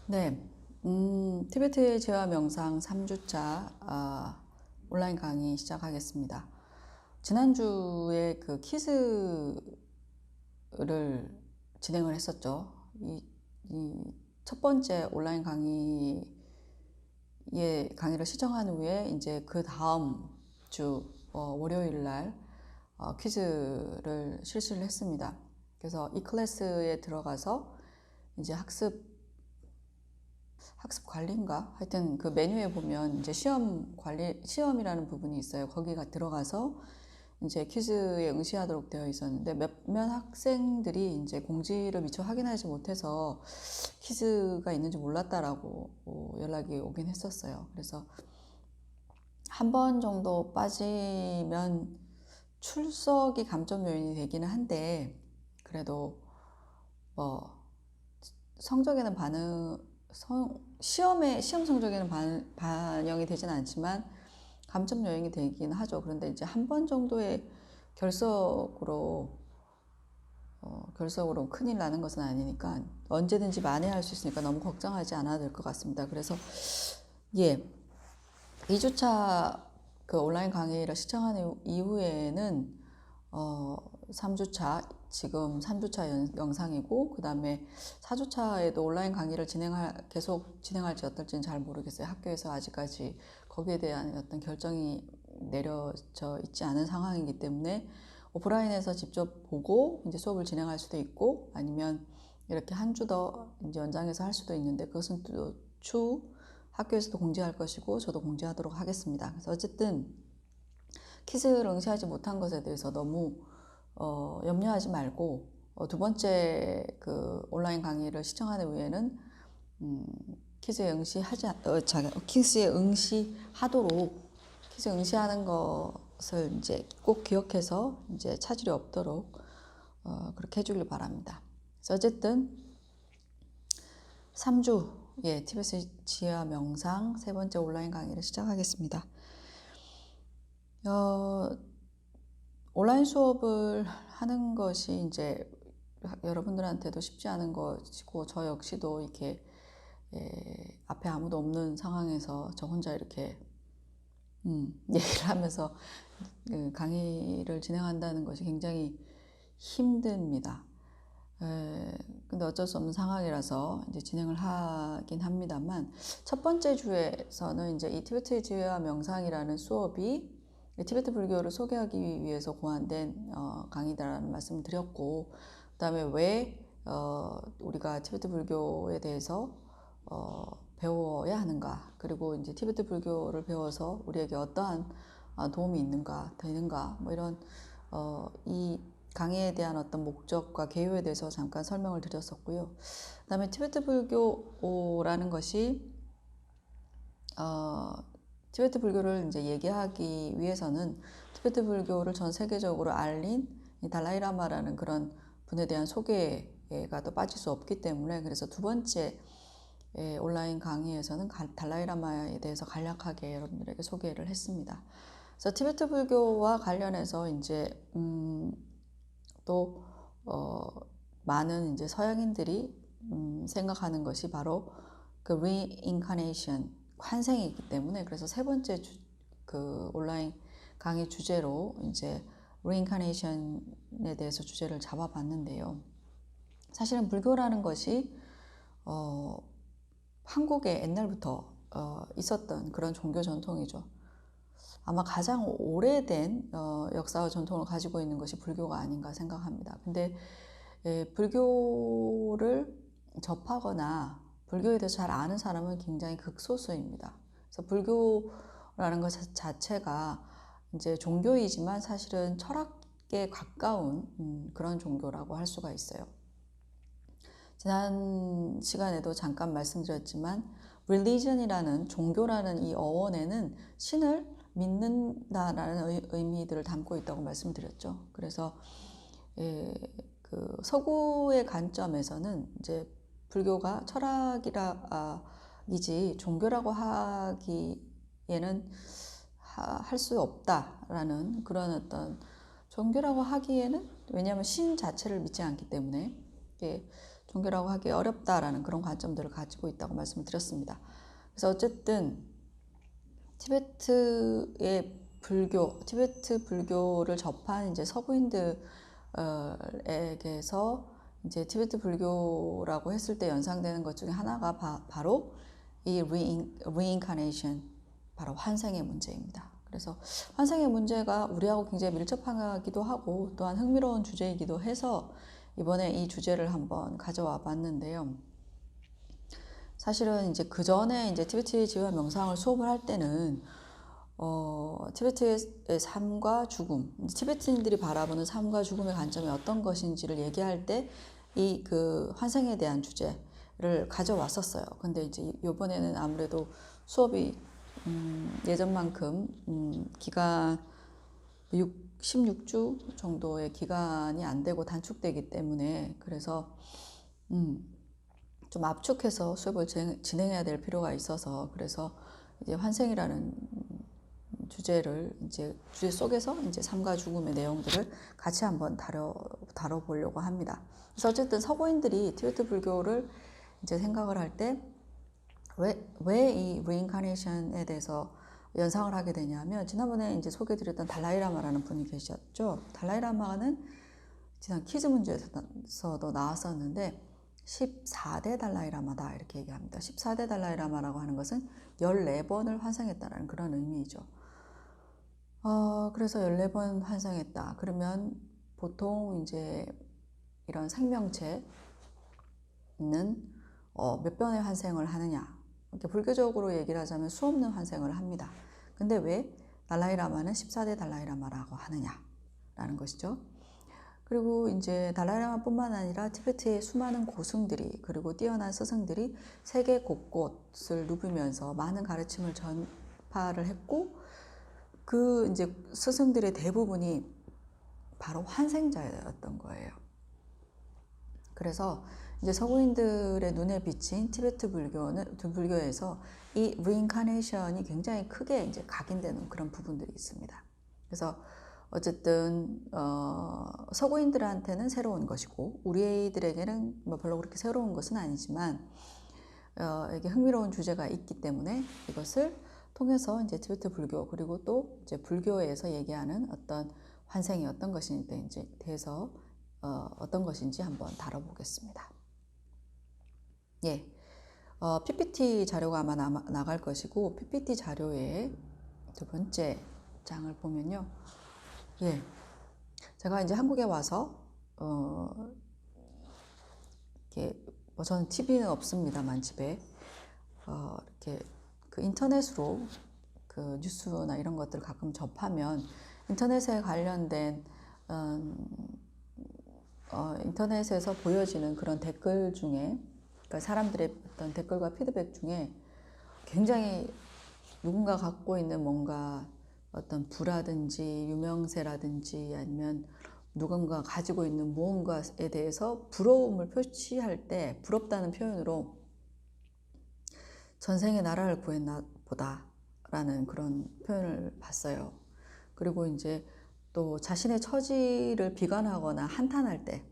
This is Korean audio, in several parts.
네, 티베트의 재화 명상 3주차 온라인 강의 시작하겠습니다. 지난주에 그 퀴즈를 진행을 했었죠. 이 첫 번째 온라인 강의를 시청한 후에 이제 그 다음 주 월요일 날 퀴즈를 실시를 했습니다. 그래서 이 클래스에 들어가서 이제 학습 관리인가? 하여튼 그 메뉴에 보면 이제 시험이라는 부분이 있어요. 거기가 들어가서 이제 퀴즈에 응시하도록 되어 있었는데 몇몇 학생들이 이제 공지를 미처 확인하지 못해서 퀴즈가 있는지 몰랐다라고 연락이 오긴 했었어요. 그래서 한 번 정도 빠지면 출석이 감점 요인이 되기는 한데 그래도 뭐 성적에는 시험 성적에는 반영이 되진 않지만 감점 요인이 되긴 하죠. 그런데 이제 한 번 정도의 결석으로 큰일 나는 것은 아니니까 언제든지 만회할 수 있으니까 너무 걱정하지 않아도 될 것 같습니다. 그래서 2주차 그 온라인 강의를 시청한 이후에는 3주차, 지금 3주차 영상이고, 그 다음에 4주차에도 온라인 강의를 계속 진행할지 어떨지는 잘 모르겠어요. 학교에서 아직까지 거기에 대한 어떤 결정이 내려져 있지 않은 상황이기 때문에 오프라인에서 직접 보고 이제 수업을 진행할 수도 있고, 아니면 이렇게 한 주 더 이제 연장해서 할 수도 있는데, 그것은 또 학교에서도 공지할 것이고, 저도 공지하도록 하겠습니다. 그래서 어쨌든 퀴즈를 응시하지 못한 것에 대해서 너무 염려하지 말고 두 번째 그 온라인 강의를 시청하는 후에는 퀴즈에 응시하는 것을 이제 꼭 기억해서 이제 차질이 없도록 그렇게 해주길 바랍니다. 그래서 어쨌든 3주 티베트 지하 명상 세 번째 온라인 강의를 시작하겠습니다. 온라인 수업을 하는 것이 이제 여러분들한테도 쉽지 않은 것이고 저 역시도 이렇게 앞에 아무도 없는 상황에서 저 혼자 이렇게 얘기를 하면서 강의를 진행한다는 것이 굉장히 힘듭니다. 근데 어쩔 수 없는 상황이라서 이제 진행을 하긴 합니다만, 첫 번째 주에서는 이제 이 티베트 지혜와 명상이라는 수업이 티베트 불교를 소개하기 위해서 고안된 강의다라는 말씀을 드렸고, 그 다음에 왜 우리가 티베트 불교에 대해서 배워야 하는가, 그리고 이제 티베트 불교를 배워서 우리에게 어떠한 도움이 되는가, 뭐 이런 이 강의에 대한 어떤 목적과 개요에 대해서 잠깐 설명을 드렸었고요. 그 다음에 티베트 불교라는 것이 티베트 불교를 이제 얘기하기 위해서는 티베트 불교를 전 세계적으로 알린 이 달라이라마라는 그런 분에 대한 소개가 또 빠질 수 없기 때문에, 그래서 두 번째 온라인 강의에서는 달라이라마에 대해서 간략하게 여러분들에게 소개를 했습니다. 그래서 티베트 불교와 관련해서 이제 또 많은 이제 서양인들이 생각하는 것이 바로 그 reincarnation, 환생이기 때문에, 그래서 세 번째 그 온라인 강의 주제로 이제 reincarnation에 대해서 주제를 잡아봤는데요. 사실은 불교라는 것이 한국에 옛날부터 있었던 그런 종교 전통이죠. 아마 가장 오래된 역사와 전통을 가지고 있는 것이 불교가 아닌가 생각합니다. 근데 불교를 접하거나 불교에 대해서 잘 아는 사람은 굉장히 극소수입니다. 그래서 불교라는 것 자체가 이제 종교이지만 사실은 철학에 가까운 그런 종교라고 할 수가 있어요. 지난 시간에도 잠깐 말씀드렸지만 religion이라는, 종교라는 이 어원에는 신을 믿는다라는 의미들을 담고 있다고 말씀드렸죠. 그래서 그 서구의 관점에서는 이제 불교가 철학이지 종교라고 하기에는 할 수 없다라는 그런 어떤, 종교라고 하기에는, 왜냐하면 신 자체를 믿지 않기 때문에 종교라고 하기 어렵다라는 그런 관점들을 가지고 있다고 말씀을 드렸습니다. 그래서 어쨌든 티베트 불교를 접한 이제 서구인들에게서 이제 티베트 불교라고 했을 때 연상되는 것 중에 하나가 바로 이 reincarnation, 바로 환생의 문제입니다. 그래서 환생의 문제가 우리하고 굉장히 밀접하기도 하고 또한 흥미로운 주제이기도 해서 이번에 이 주제를 한번 가져와 봤는데요. 사실은 이제 그 전에 이제 티베트 지휘와 명상을 수업을 할 때는 티베트의 삶과 죽음, 티베트인들이 바라보는 삶과 죽음의 관점이 어떤 것인지를 얘기할 때 이 그 환생에 대한 주제를 가져왔었어요. 근데 이제 이번에는 아무래도 수업이 예전만큼 기간 16주 정도의 기간이 안 되고 단축되기 때문에 그래서 좀 압축해서 수업을 진행해야 될 필요가 있어서 그래서 이제 환생이라는 주제 속에서 이제 삶과 죽음의 내용들을 같이 한번 다뤄보려고 합니다. 그래서 어쨌든 서구인들이 티베트 불교를 이제 생각을 할 때 왜 이 reincarnation에 대해서 연상을 하게 되냐면 지난번에 이제 소개드렸던 달라이라마라는 분이 계셨죠. 달라이라마는 지난 퀴즈 문제에서도 나왔었는데 14대 달라이라마다 이렇게 얘기합니다. 14대 달라이라마라고 하는 것은 14번을 환생했다라는 그런 의미이죠. 그래서 14번 환생했다. 그러면 보통 이제 이런 생명체는 몇 번의 환생을 하느냐. 이렇게 불교적으로 얘기를 하자면 수없는 환생을 합니다. 근데 왜 달라이라마는 14대 달라이라마라고 하느냐라는 것이죠. 그리고 이제 달라이라마뿐만 아니라 티베트의 수많은 고승들이 그리고 뛰어난 스승들이 세계 곳곳을 누비면서 많은 가르침을 전파를 했고 그 이제 스승들의 대부분이 바로 환생자였던 거예요. 그래서 이제 서구인들의 눈에 비친 티베트 불교에서 이 reincarnation이 굉장히 크게 이제 각인되는 그런 부분들이 있습니다. 그래서 어쨌든 서구인들한테는 새로운 것이고 우리들에게는 뭐 별로 그렇게 새로운 것은 아니지만 이게 흥미로운 주제가 있기 때문에 이것을 통해서 이제 티베트 불교 그리고 또 이제 불교에서 얘기하는 어떤 환생이 어떤 것인지 대해서 어떤 것인지 한번 다뤄보겠습니다. 예, PPT 자료가 아마 나갈 것이고 PPT 자료의 두 번째 장을 보면요. 예, 제가 이제 한국에 와서 이렇게 뭐 저는 TV는 없습니다만 집에 이렇게 그 인터넷으로 그 뉴스나 이런 것들을 가끔 접하면 인터넷에 관련된 인터넷에서 보여지는 그런 댓글 중에 그러니까 사람들의 어떤 댓글과 피드백 중에 굉장히 누군가 갖고 있는 뭔가 어떤 부라든지 유명세라든지 아니면 누군가 가지고 있는 무언가에 대해서 부러움을 표시할 때 부럽다는 표현으로 전생에 나라를 구했나 보다 라는 그런 표현을 봤어요. 그리고 이제 또 자신의 처지를 비관하거나 한탄할 때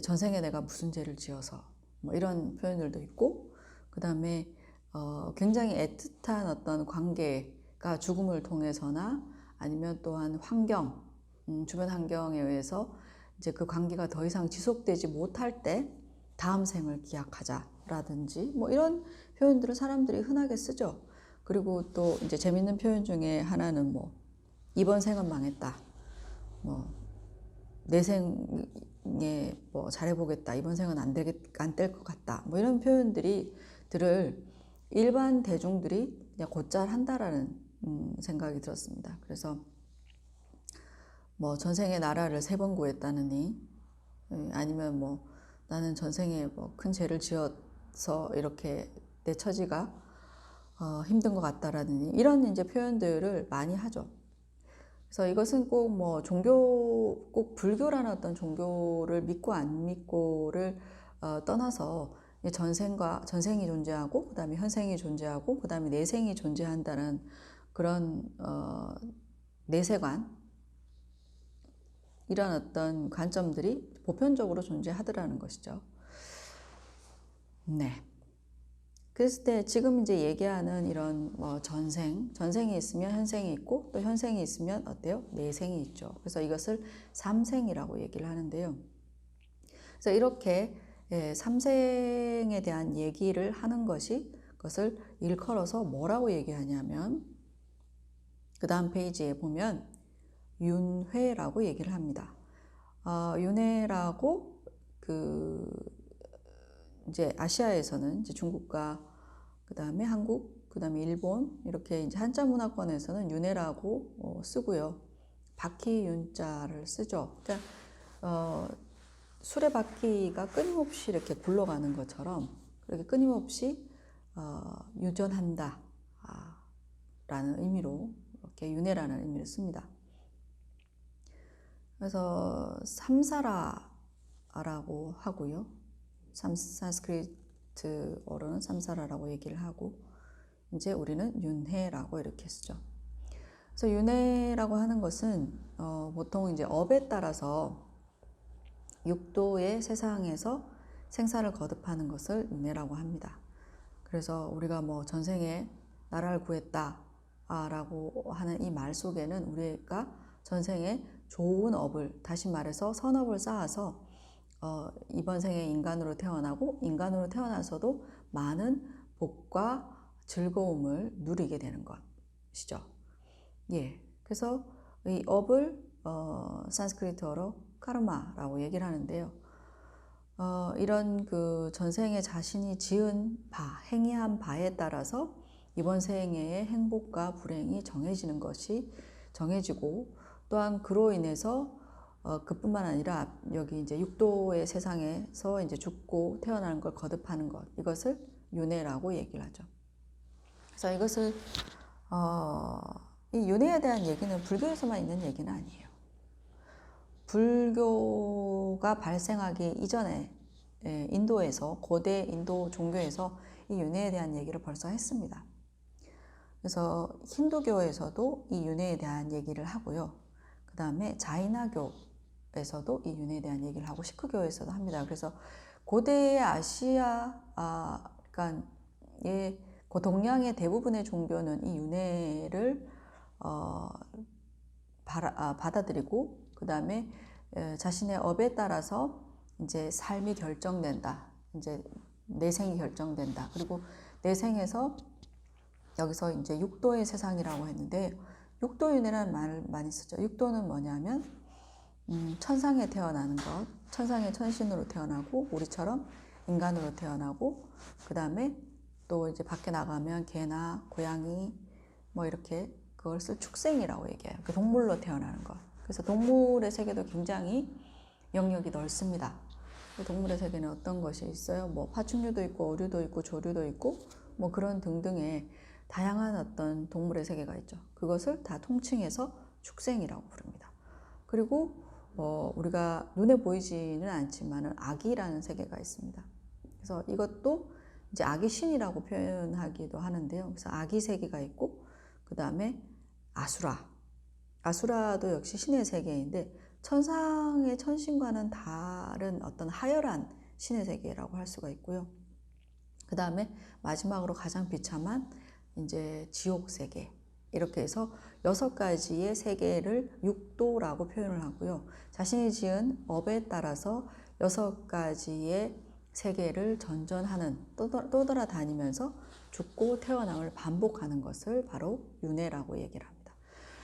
전생에 내가 무슨 죄를 지어서 뭐 이런 표현들도 있고 그 다음에 굉장히 애틋한 어떤 관계가 죽음을 통해서나 아니면 또한 환경, 주변 환경에 의해서 이제 그 관계가 더 이상 지속되지 못할 때 다음 생을 기약하자라든지 뭐 이런 표현들을 사람들이 흔하게 쓰죠. 그리고 또 이제 재밌는 표현 중에 하나는 뭐 이번 생은 망했다. 뭐 내 생에 뭐 잘해보겠다. 이번 생은 안 될 것 같다. 뭐 이런 표현들을 일반 대중들이 그냥 곧잘 한다라는 생각이 들었습니다. 그래서 뭐 전생에 나라를 3번 구했다느니 아니면 뭐 나는 전생에 뭐 큰 죄를 지어서 이렇게 내 처지가 힘든 것 같다라는 이런 이제 표현들을 많이 하죠. 그래서 이것은 꼭 뭐 꼭 불교라는 어떤 종교를 믿고 안 믿고를 떠나서 전생이 존재하고 그다음에 현생이 존재하고 그다음에 내생이 존재한다는 그런 내세관 이런 어떤 관점들이 보편적으로 존재하더라는 것이죠. 네. 그랬을 때 지금 이제 얘기하는 이런 뭐 전생이 있으면 현생이 있고 또 현생이 있으면 어때요? 내생이 있죠. 그래서 이것을 삼생이라고 얘기를 하는데요. 그래서 이렇게 삼생에 대한 얘기를 하는 것이 그것을 일컬어서 뭐라고 얘기하냐면 그 다음 페이지에 보면 윤회라고 얘기를 합니다. 윤회라고 이제 아시아에서는 이제 중국과 그 다음에 한국, 그 다음에 일본 이렇게 이제 한자 문화권에서는 윤회라고 쓰고요. 바퀴 윤자를 쓰죠. 그러니까 수레바퀴가 끊임없이 이렇게 굴러가는 것처럼 그렇게 끊임없이 유전한다 라는 의미로 이렇게 윤회라는 의미를 씁니다. 그래서 삼사라라고 하고요. 산스크리트어로는 삼사라라고 얘기를 하고 이제 우리는 윤회라고 이렇게 쓰죠. 그래서 윤회라고 하는 것은 보통 이제 업에 따라서 육도의 세상에서 생사를 거듭하는 것을 윤회라고 합니다. 그래서 우리가 뭐 전생에 나라를 구했다 라고 하는 이 말 속에는 우리가 전생에 좋은 업을, 다시 말해서 선업을 쌓아서 이번 생에 인간으로 태어나고 인간으로 태어나서도 많은 복과 즐거움을 누리게 되는 것이죠. 예, 그래서 이 업을 산스크리트어로 카르마라고 얘기를 하는데요. 이런 그 전생에 자신이 지은 바, 행위한 바에 따라서 이번 생애의 행복과 불행이 정해지고 또한 그로 인해서 그뿐만 아니라 여기 이제 육도의 세상에서 이제 죽고 태어나는 걸 거듭하는 것, 이것을 윤회라고 얘기를 하죠. 그래서 이것을 이 윤회에 대한 얘기는 불교에서만 있는 얘기는 아니에요. 불교가 발생하기 이전에 인도에서, 고대 인도 종교에서 이 윤회에 대한 얘기를 벌써 했습니다. 그래서 힌두교에서도 이 윤회에 대한 얘기를 하고요. 그 다음에 자이나교에서도 이 윤회에 대한 얘기를 하고 시크교에서도 합니다. 그래서 고대 아시아, 그러니까 그 동양의 대부분의 종교는 이 윤회를 받아들이고 그 다음에 자신의 업에 따라서 이제 삶이 결정된다. 이제 내생이 결정된다. 그리고 내생에서 여기서 이제 육도의 세상이라고 했는데 육도윤회라는 말을 많이 쓰죠. 육도는 뭐냐면 천상에 태어나는 것, 천상의 천신으로 태어나고 우리처럼 인간으로 태어나고 그 다음에 또 이제 밖에 나가면 개나 고양이 뭐 이렇게 그걸 축생이라고 얘기해요. 그 동물로 태어나는 것. 그래서 동물의 세계도 굉장히 영역이 넓습니다. 동물의 세계는 어떤 것이 있어요? 뭐 파충류도 있고 어류도 있고 조류도 있고 뭐 그런 등등의 다양한 어떤 동물의 세계가 있죠. 그것을 다 통칭해서 축생이라고 부릅니다. 그리고 우리가 눈에 보이지는 않지만 악이라는 세계가 있습니다. 그래서 이것도 이제 악의 신이라고 표현하기도 하는데요. 그래서 악의 세계가 있고 그 다음에 아수라도 역시 신의 세계인데 천상의 천신과는 다른 어떤 하열한 신의 세계라고 할 수가 있고요. 그 다음에 마지막으로 가장 비참한 이제 지옥 세계, 이렇게 해서 6가지의 세계를 육도라고 표현을 하고요. 자신이 지은 업에 따라서 6가지의 세계를 전전하는, 떠돌아다니면서 죽고 태어남을 반복하는 것을 바로 윤회라고 얘기를 합니다.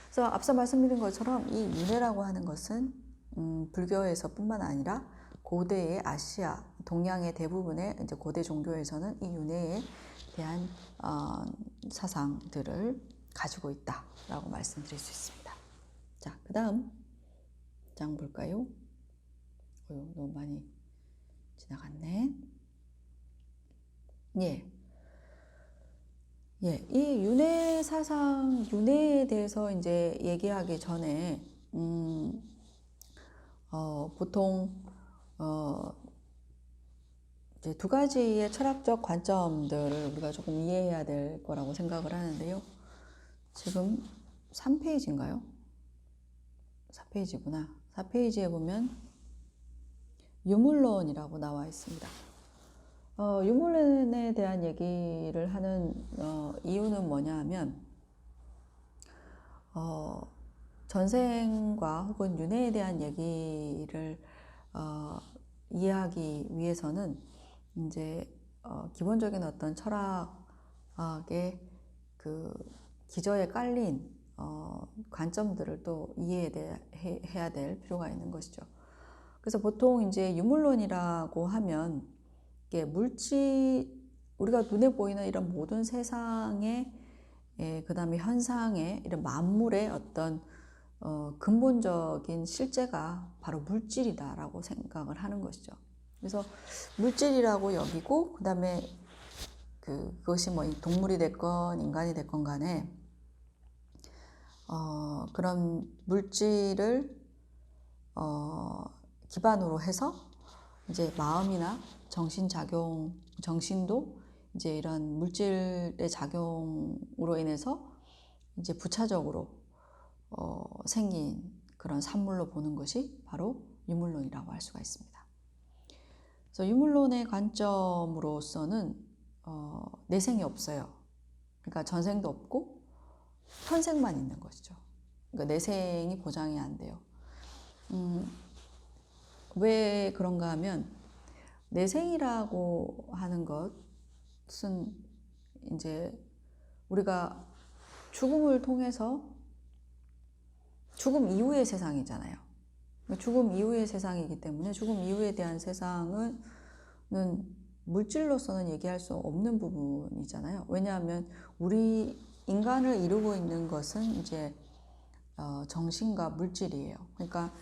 그래서 앞서 말씀드린 것처럼 이 윤회라고 하는 것은 불교에서뿐만 아니라 고대의 아시아, 동양의 대부분의 이제 고대 종교에서는 이 윤회에 대한 사상들을 가지고 있다라고 말씀드릴 수 있습니다. 자, 그 다음 장 볼까요? 너무 많이 지나갔네. 이 윤회 사상, 윤회에 대해서 이제 얘기하기 전에 보통 이제 2가지의 철학적 관점들을 우리가 조금 이해해야 될 거라고 생각을 하는데요. 지금 3페이지인가요? 4페이지구나. 4페이지에 보면 유물론이라고 나와 있습니다. 유물론에 대한 얘기를 하는 이유는 뭐냐 하면 전생과 혹은 윤회에 대한 얘기를 이해하기 위해서는 이제 기본적인 어떤 철학의 그 기저에 깔린 관점들을 또 이해해야 될 필요가 있는 것이죠. 그래서 보통 이제 유물론이라고 하면 이게 우리가 눈에 보이는 이런 모든 세상의 그 다음에 현상의 이런 만물의 어떤 근본적인 실제가 바로 물질이다라고 생각을 하는 것이죠. 그래서 물질이라고 여기고 그 다음에 그것이 뭐 동물이 됐건 인간이 됐건 간에 그런 물질을 기반으로 해서 이제 마음이나 정신도 이제 이런 물질의 작용으로 인해서 이제 부차적으로 생긴 그런 산물로 보는 것이 바로 유물론이라고 할 수가 있습니다. 그래서 유물론의 관점으로서는 내생이 없어요. 그러니까 전생도 없고 현생만 있는 것이죠. 그러니까 내생이 보장이 안 돼요. 왜 그런가 하면 내생이라고 하는 것은 이제 우리가 죽음을 통해서 죽음 이후의 세상이잖아요. 죽음 이후의 세상이기 때문에 죽음 이후에 대한 세상은 물질로서는 얘기할 수 없는 부분이잖아요. 왜냐하면 우리 인간을 이루고 있는 것은 이제 정신과 물질이에요. 그러니까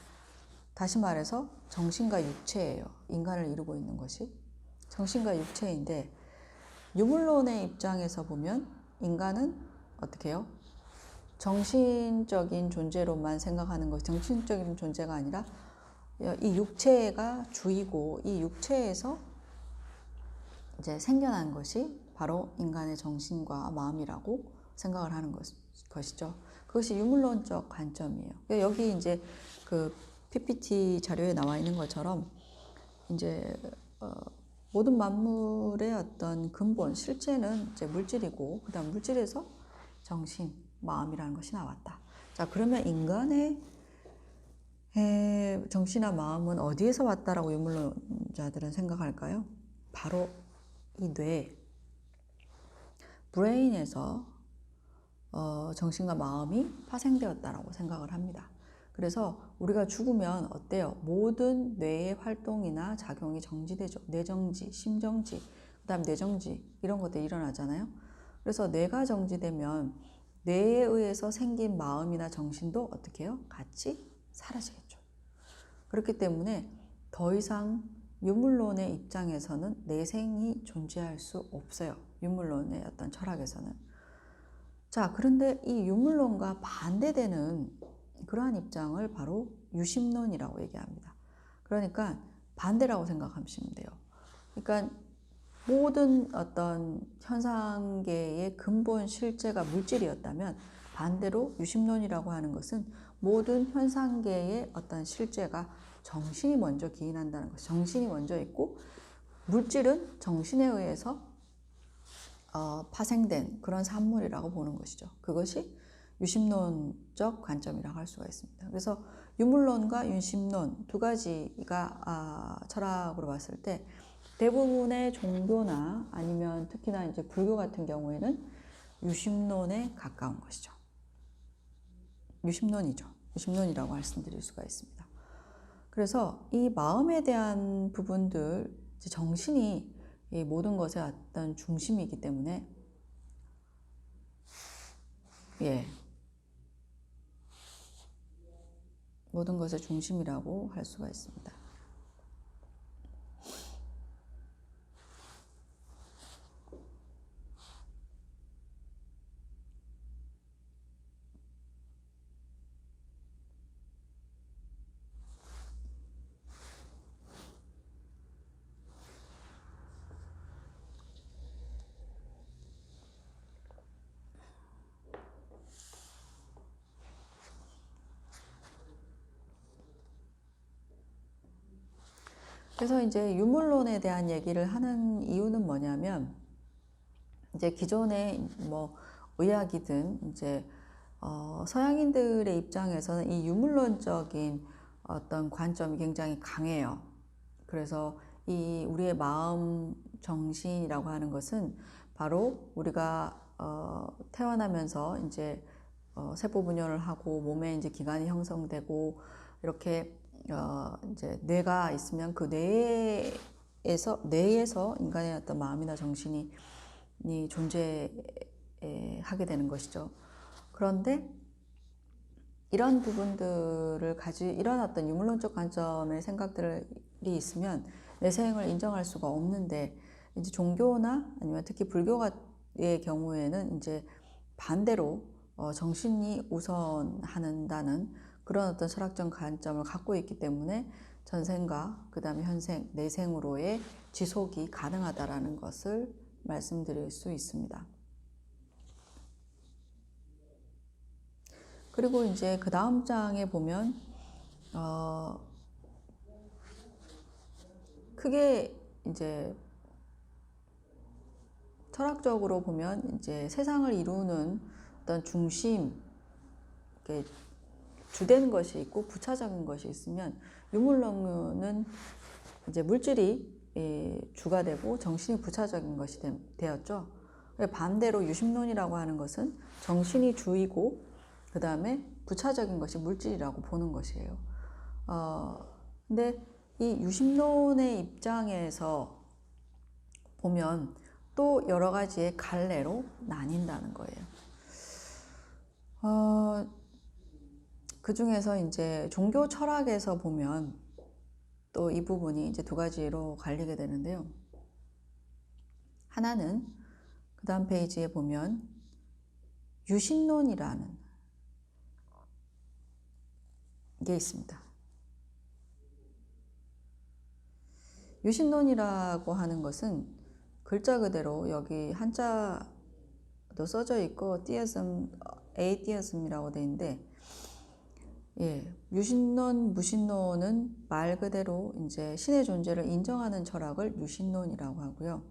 다시 말해서 정신과 육체예요. 인간을 이루고 있는 것이 정신과 육체인데 유물론의 입장에서 보면 인간은 어떻게 해요? 정신적인 존재로만 생각하는 것이 정신적인 존재가 아니라 이 육체가 주이고 이 육체에서 이제 생겨난 것이 바로 인간의 정신과 마음이라고 생각을 하는 것이죠. 그것이 유물론적 관점이에요. 여기 이제 그 PPT 자료에 나와 있는 것처럼 이제 모든 만물의 어떤 근본 실제는 이제 물질이고 그다음 물질에서 정신, 마음이라는 것이 나왔다. 자, 그러면 인간의 정신이나 마음은 어디에서 왔다라고 유물론자들은 생각할까요? 바로 이 뇌, 브레인에서 정신과 마음이 파생되었다라고 생각을 합니다. 그래서 우리가 죽으면 어때요? 모든 뇌의 활동이나 작용이 정지되죠. 뇌정지, 심정지, 그 다음 뇌정지 이런 것들이 일어나잖아요. 그래서 뇌가 정지되면 뇌에 의해서 생긴 마음이나 정신도 어떻게 해요? 같이 사라지겠죠. 그렇기 때문에 더 이상 유물론의 입장에서는 내생이 존재할 수 없어요. 유물론의 어떤 철학에서는. 자, 그런데 이 유물론과 반대되는 그러한 입장을 바로 유심론이라고 얘기합니다. 그러니까 반대라고 생각하시면 돼요. 그러니까 모든 어떤 현상계의 근본 실제가 물질이었다면 반대로 유심론이라고 하는 것은 모든 현상계의 어떤 실제가 정신이 먼저 기인한다는 것. 정신이 먼저 있고 물질은 정신에 의해서 파생된 그런 산물이라고 보는 것이죠. 그것이 유심론적 관점이라고 할 수가 있습니다. 그래서 유물론과 유심론 두 가지가 철학으로 봤을 때 대부분의 종교나 아니면 특히나 이제 불교 같은 경우에는 유심론에 가까운 것이죠. 유심론이죠. 유심론이라고 말씀드릴 수가 있습니다. 그래서 이 마음에 대한 부분들, 정신이 이 모든 것의 어떤 중심이기 때문에 모든 것의 중심이라고 할 수가 있습니다. 그래서 이제 유물론에 대한 얘기를 하는 이유는 뭐냐면, 이제 기존의 뭐 의학이든 이제 서양인들의 입장에서는 이 유물론적인 어떤 관점이 굉장히 강해요. 그래서 이 우리의 마음 정신이라고 하는 것은 바로 우리가 태어나면서 이제 세포 분열을 하고 몸에 이제 기관이 형성되고 이렇게 이제 뇌가 있으면 그 뇌에서 인간의 어떤 마음이나 정신이 존재하게 되는 것이죠. 그런데 이런 부분들을 이런 어떤 유물론적 관점의 생각들이 있으면 내생을 인정할 수가 없는데, 이제 종교나 아니면 특히 불교의 경우에는 이제 반대로 정신이 우선한다는 그런 어떤 철학적 관점을 갖고 있기 때문에 전생과 그 다음에 현생, 내생으로의 지속이 가능하다라는 것을 말씀드릴 수 있습니다. 그리고 이제 그 다음 장에 보면 크게 이제 철학적으로 보면 이제 세상을 이루는 어떤 중심, 주된 것이 있고 부차적인 것이 있으면, 유물론은 이제 물질이 주가 되고 정신이 부차적인 것이 되었죠. 반대로 유심론이라고 하는 것은 정신이 주이고 그 다음에 부차적인 것이 물질이라고 보는 것이에요. 근데 이 유심론의 입장에서 보면 또 여러 가지의 갈래로 나뉜다는 거예요. 그 중에서 이제 종교 철학에서 보면 또 이 부분이 이제 두 가지로 갈리게 되는데요. 하나는 그 다음 페이지에 보면 유신론이라는 게 있습니다. 유신론이라고 하는 것은 글자 그대로 여기 한자도 써져 있고 에이티어즘이라고 되어 있는데, 유신론, 무신론은 말 그대로 이제 신의 존재를 인정하는 철학을 유신론이라고 하고요.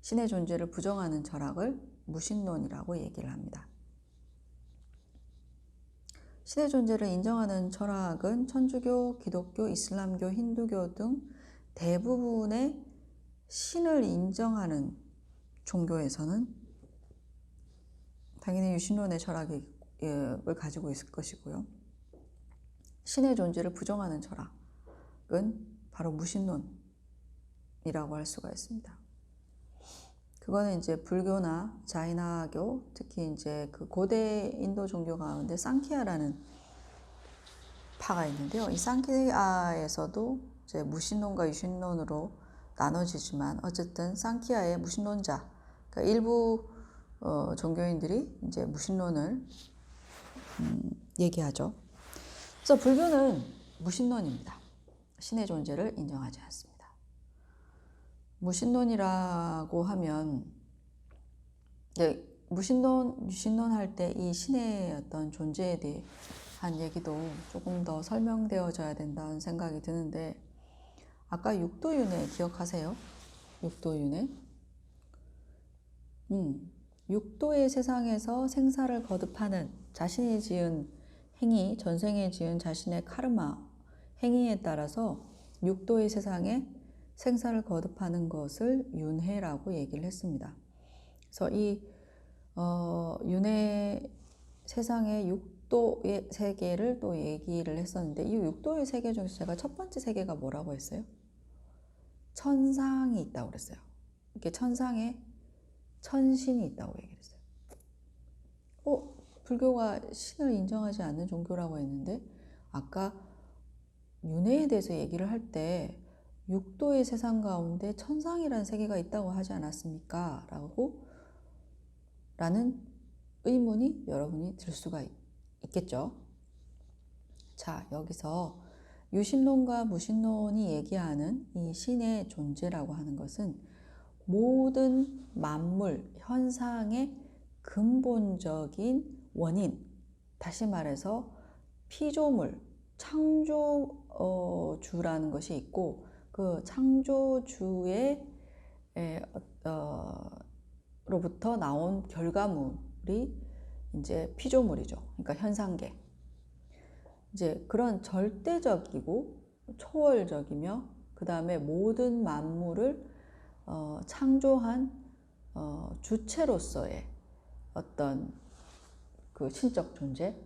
신의 존재를 부정하는 철학을 무신론이라고 얘기를 합니다. 신의 존재를 인정하는 철학은 천주교, 기독교, 이슬람교, 힌두교 등 대부분의 신을 인정하는 종교에서는 당연히 유신론의 철학을 가지고 있을 것이고요. 신의 존재를 부정하는 철학은 바로 무신론이라고 할 수가 있습니다. 그거는 이제 불교나 자이나교, 특히 이제 그 고대 인도 종교 가운데 상키아라는 파가 있는데요. 이 상키아에서도 이제 무신론과 유신론으로 나눠지지만, 어쨌든 상키아의 무신론자, 그러니까 일부 종교인들이 이제 무신론을 얘기하죠. 그래서 불교는 무신론입니다. 신의 존재를 인정하지 않습니다. 무신론이라고 하면, 무신론, 유신론 할 때 이 신의 어떤 존재에 대한 얘기도 조금 더 설명되어져야 된다는 생각이 드는데, 아까 육도윤회 기억하세요? 육도윤회. 육도의 세상에서 생사를 거듭하는 자신이 지은 행위, 전생에 지은 자신의 카르마, 행위에 따라서 육도의 세상에 생사를 거듭하는 것을 윤회라고 얘기를 했습니다. 그래서 이 윤회 세상의 육도의 세계를 또 얘기를 했었는데, 이 육도의 세계 중에서 제가 첫 번째 세계가 뭐라고 했어요? 천상이 있다고 그랬어요. 이렇게 천상에 천신이 있다고 얘기를 했어요. 불교가 신을 인정하지 않는 종교라고 했는데, 아까 윤회에 대해서 얘기를 할 때 육도의 세상 가운데 천상이라는 세계가 있다고 하지 않았습니까? 라는 의문이 여러분이 들 수가 있겠죠. 자, 여기서 유신론과 무신론이 얘기하는 이 신의 존재라고 하는 것은 모든 만물, 현상의 근본적인 원인, 다시 말해서 피조물, 창조주라는 것이 있고, 그 창조주의 로부터 나온 결과물이 이제 피조물이죠. 그러니까 현상계. 이제 그런 절대적이고 초월적이며 그 다음에 모든 만물을 창조한 주체로서의 어떤 그 신적 존재,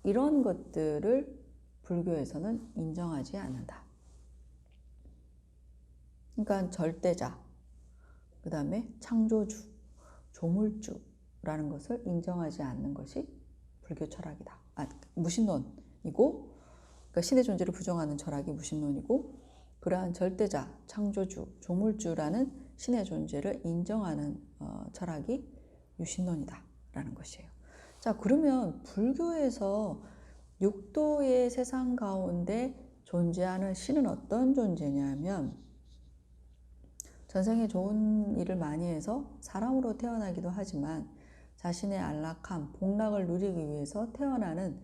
이런 것들을 불교에서는 인정하지 않는다. 그러니까 절대자, 그 다음에 창조주, 조물주라는 것을 인정하지 않는 것이 불교 철학이다. 무신론이고, 그러니까 신의 존재를 부정하는 철학이 무신론이고, 그러한 절대자, 창조주, 조물주라는 신의 존재를 인정하는 철학이 유신론이다라는 것이에요. 자, 그러면 불교에서 육도의 세상 가운데 존재하는 신은 어떤 존재냐면, 전생에 좋은 일을 많이 해서 사람으로 태어나기도 하지만 자신의 안락함, 복락을 누리기 위해서 태어나는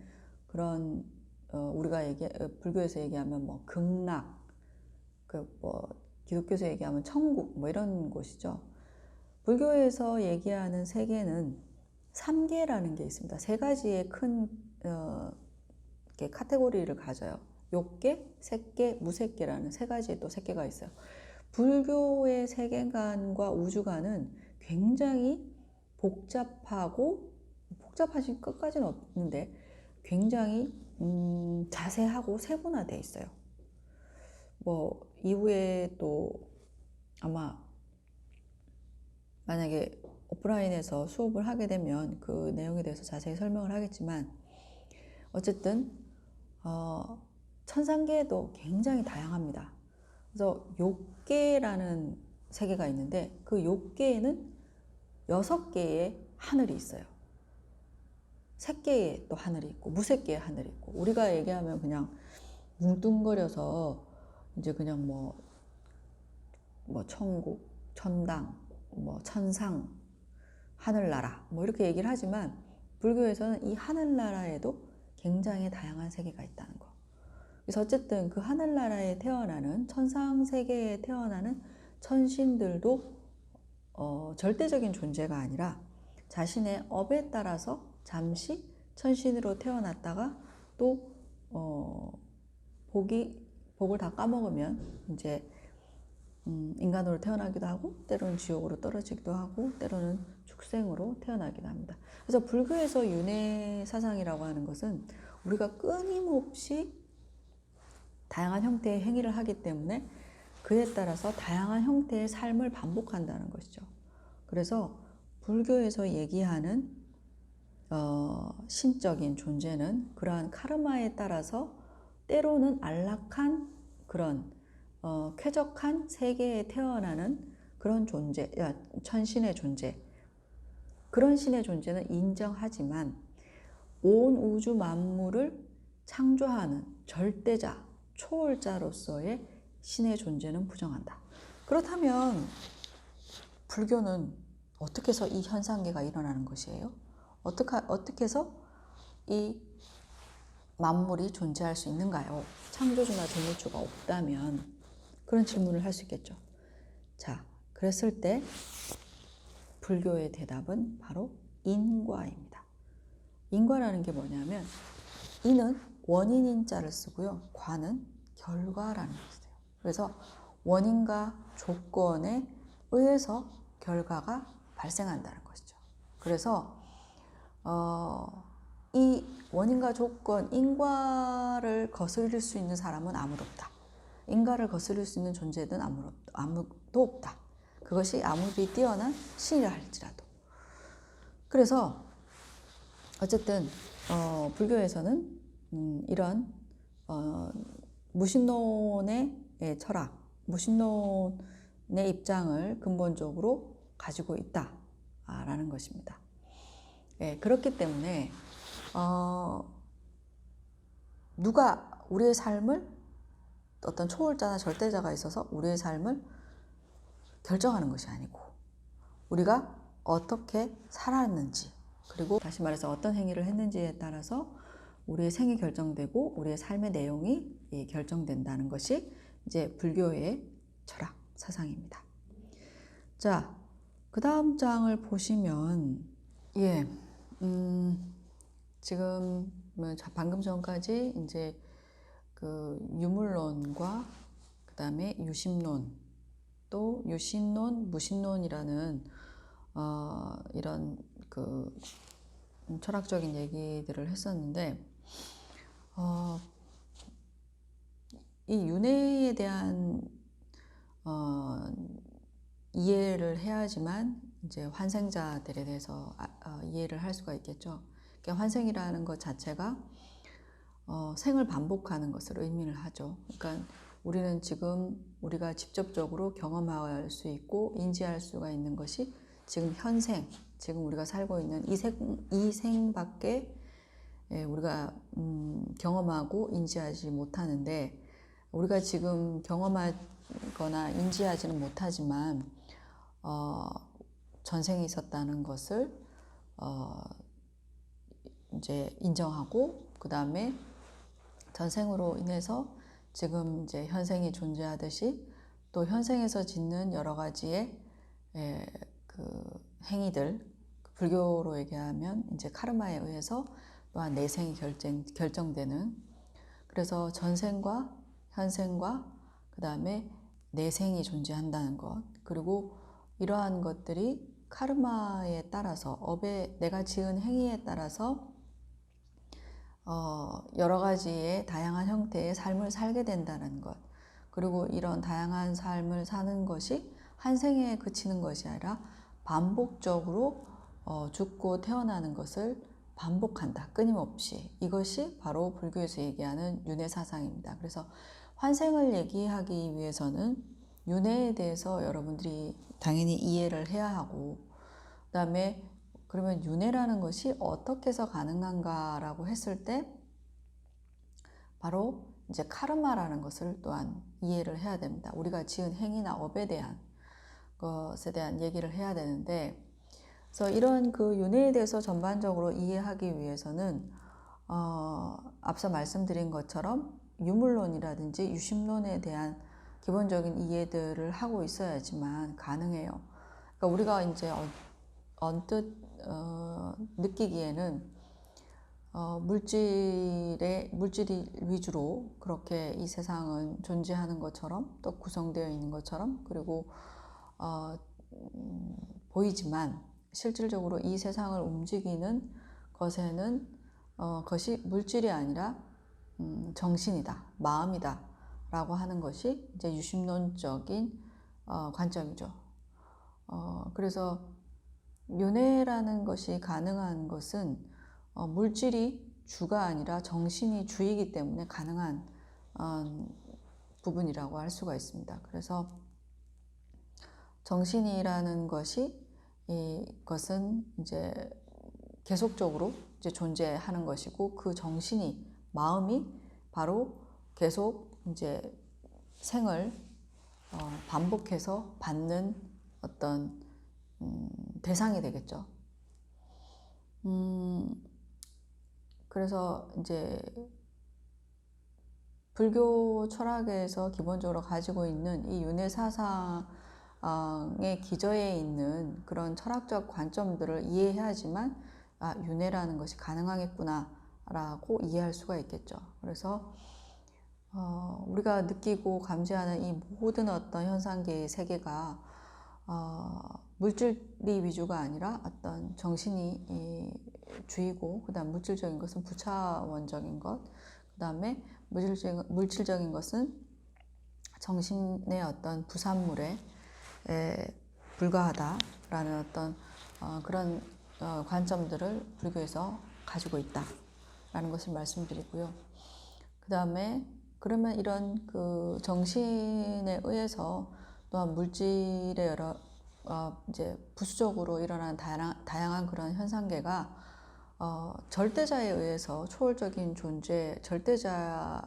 그런 우리가 불교에서 얘기하면 뭐 극락, 기독교에서 얘기하면 천국, 뭐 이런 곳이죠. 불교에서 얘기하는 세계는 3계라는 게 있습니다. 3가지의 큰 카테고리를 가져요. 욕계, 색계, 무색계라는 3가지의 또 색계가 있어요. 불교의 세계관과 우주관은 굉장히 복잡하고, 복잡하신 것까지는 없는데 굉장히 자세하고 세분화되어 있어요. 뭐 이후에 또 아마 만약에 오프라인에서 수업을 하게 되면 그 내용에 대해서 자세히 설명을 하겠지만, 어쨌든 천상계도 굉장히 다양합니다. 그래서 욕계라는 세계가 있는데, 그 욕계에는 6개의 하늘이 있어요. 색계에 또 하늘이 있고 무색계에 하늘이 있고, 우리가 얘기하면 그냥 뭉뚱거려서 이제 그냥 뭐 천국, 천당, 뭐 천상, 하늘나라 뭐 이렇게 얘기를 하지만, 불교에서는 이 하늘나라에도 굉장히 다양한 세계가 있다는 거. 그래서 어쨌든 그 하늘나라에 태어나는, 천상 세계에 태어나는 천신들도 절대적인 존재가 아니라 자신의 업에 따라서 잠시 천신으로 태어났다가 또 복을 다 까먹으면 이제 인간으로 태어나기도 하고, 때로는 지옥으로 떨어지기도 하고, 때로는 축생으로 태어나기도 합니다. 그래서 불교에서 윤회 사상이라고 하는 것은 우리가 끊임없이 다양한 형태의 행위를 하기 때문에 그에 따라서 다양한 형태의 삶을 반복한다는 것이죠. 그래서 불교에서 얘기하는 신적인 존재는 그러한 카르마에 따라서 때로는 안락한 그런 쾌적한 세계에 태어나는 그런 존재, 천신의 존재, 그런 신의 존재는 인정하지만 온 우주 만물을 창조하는 절대자, 초월자로서의 신의 존재는 부정한다. 그렇다면 불교는 어떻게 해서 이 현상계가 일어나는 것이에요? 어떻게 해서 이 만물이 존재할 수 있는가요? 창조주나 조물주가 없다면, 그런 질문을 할 수 있겠죠. 자, 그랬을 때 불교의 대답은 바로 인과입니다. 인과라는 게 뭐냐면, 인은 원인인 자를 쓰고요, 과는 결과라는 것이에요. 그래서 원인과 조건에 의해서 결과가 발생한다는 것이죠. 그래서 이 원인과 조건, 인과를 거스릴 수 있는 사람은 아무도 없다. 인과를 거스릴 수 있는 존재는 아무도 없다. 그것이 아무리 뛰어난 신이라 할지라도. 그래서 어쨌든 불교에서는 이런 무신론의 철학, 무신론의 입장을 근본적으로 가지고 있다라는 것입니다. 그렇기 때문에 누가 우리의 삶을, 어떤 초월자나 절대자가 있어서 우리의 삶을 결정하는 것이 아니고, 우리가 어떻게 살았는지, 그리고 다시 말해서 어떤 행위를 했는지에 따라서 우리의 생이 결정되고 우리의 삶의 내용이 결정된다는 것이 이제 불교의 철학 사상입니다. 자, 그 다음 장을 보시면 지금 방금 전까지 이제 그 유물론과 그 다음에 유심론, 또 유신론, 무신론이라는 이런 그 철학적인 얘기들을 했었는데, 이 윤회에 대한 이해를 해야지만 이제 환생자들에 대해서 이해를 할 수가 있겠죠. 그러니까 환생이라는 것 자체가 생을 반복하는 것을 의미를 하죠. 그러니까 우리는 지금 우리가 직접적으로 경험할 수 있고 인지할 수가 있는 것이 지금 현생, 지금 우리가 살고 있는 이 생밖에 우리가 경험하고 인지하지 못하는데, 우리가 지금 경험하거나 인지하지는 못하지만 전생이 있었다는 것을 이제 인정하고, 그 다음에 전생으로 인해서 지금 이제 현생이 존재하듯이 또 현생에서 짓는 여러 가지의 그 행위들, 불교로 얘기하면 이제 카르마에 의해서 또한 내생이 결정되는, 그래서 전생과 현생과 그 다음에 내생이 존재한다는 것, 그리고 이러한 것들이 카르마에 따라서 내가 지은 행위에 따라서 여러 가지의 다양한 형태의 삶을 살게 된다는 것, 그리고 이런 다양한 삶을 사는 것이 한 생에 그치는 것이 아니라 반복적으로 죽고 태어나는 것을 반복한다, 끊임없이. 이것이 바로 불교에서 얘기하는 윤회 사상입니다. 그래서 환생을 얘기하기 위해서는 윤회에 대해서 여러분들이 당연히 이해를 해야 하고, 그 다음에 그러면 윤회라는 것이 어떻게 해서 가능한가라고 했을 때 바로 이제 카르마라는 것을 또한 이해를 해야 됩니다. 우리가 지은 행위나 업에 대한 것에 대한 얘기를 해야 되는데, 그래서 이런 그 윤회에 대해서 전반적으로 이해하기 위해서는 앞서 말씀드린 것처럼 유물론이라든지 유심론에 대한 기본적인 이해들을 하고 있어야지만 가능해요. 그러니까 우리가 이제 언뜻 느끼기에는 물질이 위주로 그렇게 이 세상은 존재하는 것처럼, 또 구성되어 있는 것처럼, 그리고 보이지만 실질적으로 이 세상을 움직이는 것에는 것이 물질이 아니라 정신이다, 마음이다 라고 하는 것이 이제 유심론적인 관점이죠. 그래서 윤회라는 것이 가능한 것은 물질이 주가 아니라 정신이 주이기 때문에 가능한 부분이라고 할 수가 있습니다. 그래서 정신이라는 이것은 이제 계속적으로 이제 존재하는 것이고, 그 마음이 바로 계속 이제 생을 반복해서 받는 어떤 대상이 되겠죠. 그래서 이제 불교 철학에서 기본적으로 가지고 있는 이 윤회 사상의 기저에 있는 그런 철학적 관점들을 이해해야지만 윤회라는 것이 가능하겠구나 라고 이해할 수가 있겠죠. 그래서 우리가 느끼고 감지하는 이 모든 어떤 현상계의 세계가 물질이 위주가 아니라 어떤 정신이 주이고, 그 다음 물질적인 것은 부차원적인 것, 그 다음에 물질적인 것은 정신의 어떤 부산물에 불과하다라는 어떤 그런 관점들을 불교에서 가지고 있다라는 것을 말씀드리고요. 그 다음에 그러면 이런 그 정신에 의해서 또한 물질의 여러 이제 부수적으로 일어나는 다양한 그런 현상계가 절대자에 의해서 초월적인 존재, 절대자의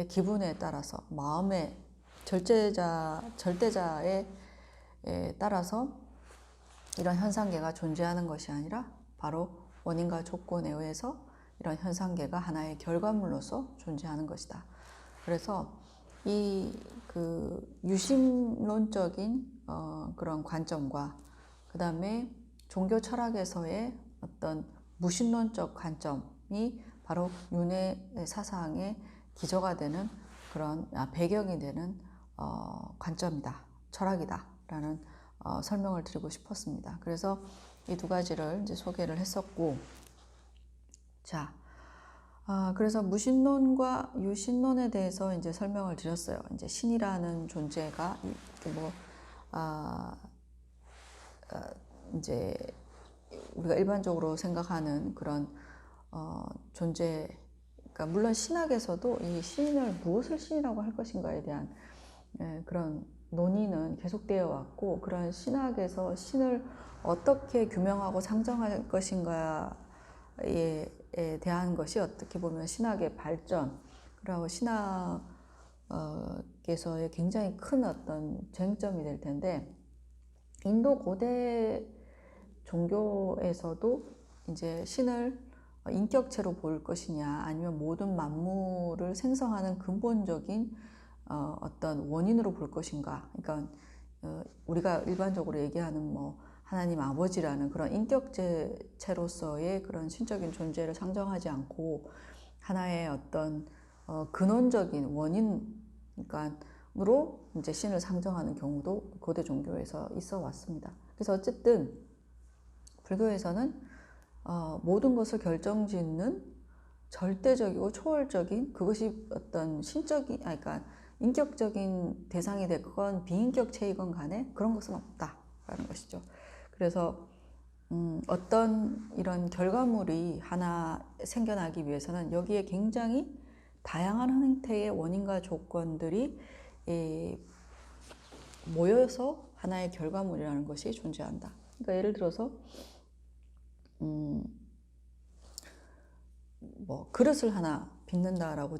기분에 따라서, 마음의 절대자에 따라서 이런 현상계가 존재하는 것이 아니라 바로 원인과 조건에 의해서 이런 현상계가 하나의 결과물로서 존재하는 것이다. 그래서 이 유신론적인 그런 관점과 그 다음에 종교 철학에서의 어떤 무신론적 관점이 바로 윤회 사상의 기저가 되는 그런 배경이 되는 관점이다, 철학이다 라는 설명을 드리고 싶었습니다. 그래서 이 두 가지를 이제 소개를 했었고, 자, 그래서 무신론과 유신론에 대해서 이제 설명을 드렸어요. 이제 신이라는 존재가 이제 우리가 일반적으로 생각하는 그런 존재, 그러니까 물론 신학에서도 이 신을 무엇을 신이라고 할 것인가에 대한 그런 논의는 계속되어 왔고, 그런 신학에서 신을 어떻게 규명하고 상정할 것인가에 대한 것이 어떻게 보면 신학의 발전, 그리고 신학에서의 굉장히 큰 어떤 쟁점이 될 텐데, 인도 고대 종교에서도 이제 신을 인격체로 볼 것이냐, 아니면 모든 만물을 생성하는 근본적인 어떤 원인으로 볼 것인가. 그러니까 우리가 일반적으로 얘기하는 뭐 하나님 아버지라는 그런 인격체로서의 그런 신적인 존재를 상정하지 않고 하나의 어떤 근원적인 원인, 그러니까로 이제 신을 상정하는 경우도 고대 종교에서 있어 왔습니다. 그래서 어쨌든 불교에서는 모든 것을 결정짓는 절대적이고 초월적인, 그것이 어떤 신적인, 그러니까 인격적인 대상이 됐건 비인격체이건 간에 그런 것은 없다라는 것이죠. 그래서 어떤 이런 결과물이 하나 생겨나기 위해서는 여기에 굉장히 다양한 형태의 원인과 조건들이 모여서 하나의 결과물이라는 것이 존재한다. 그러니까 예를 들어서 뭐 그릇을 하나 빚는다라고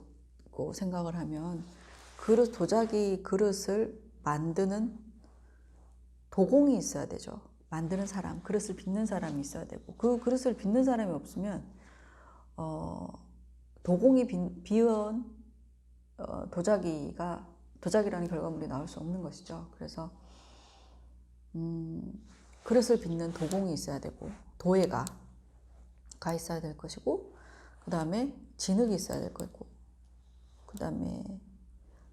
생각을 하면 도자기 그릇을 만드는 도공이 있어야 되죠. 만드는 사람, 그릇을 빚는 사람이 있어야 되고, 그 그릇을 빚는 사람이 없으면 도공이 비운 도자기라는 결과물이 나올 수 없는 것이죠. 그래서 그릇을 빚는 도공이 있어야 되고, 도예가 있어야 될 것이고, 그 다음에 진흙이 있어야 될 거고, 그 다음에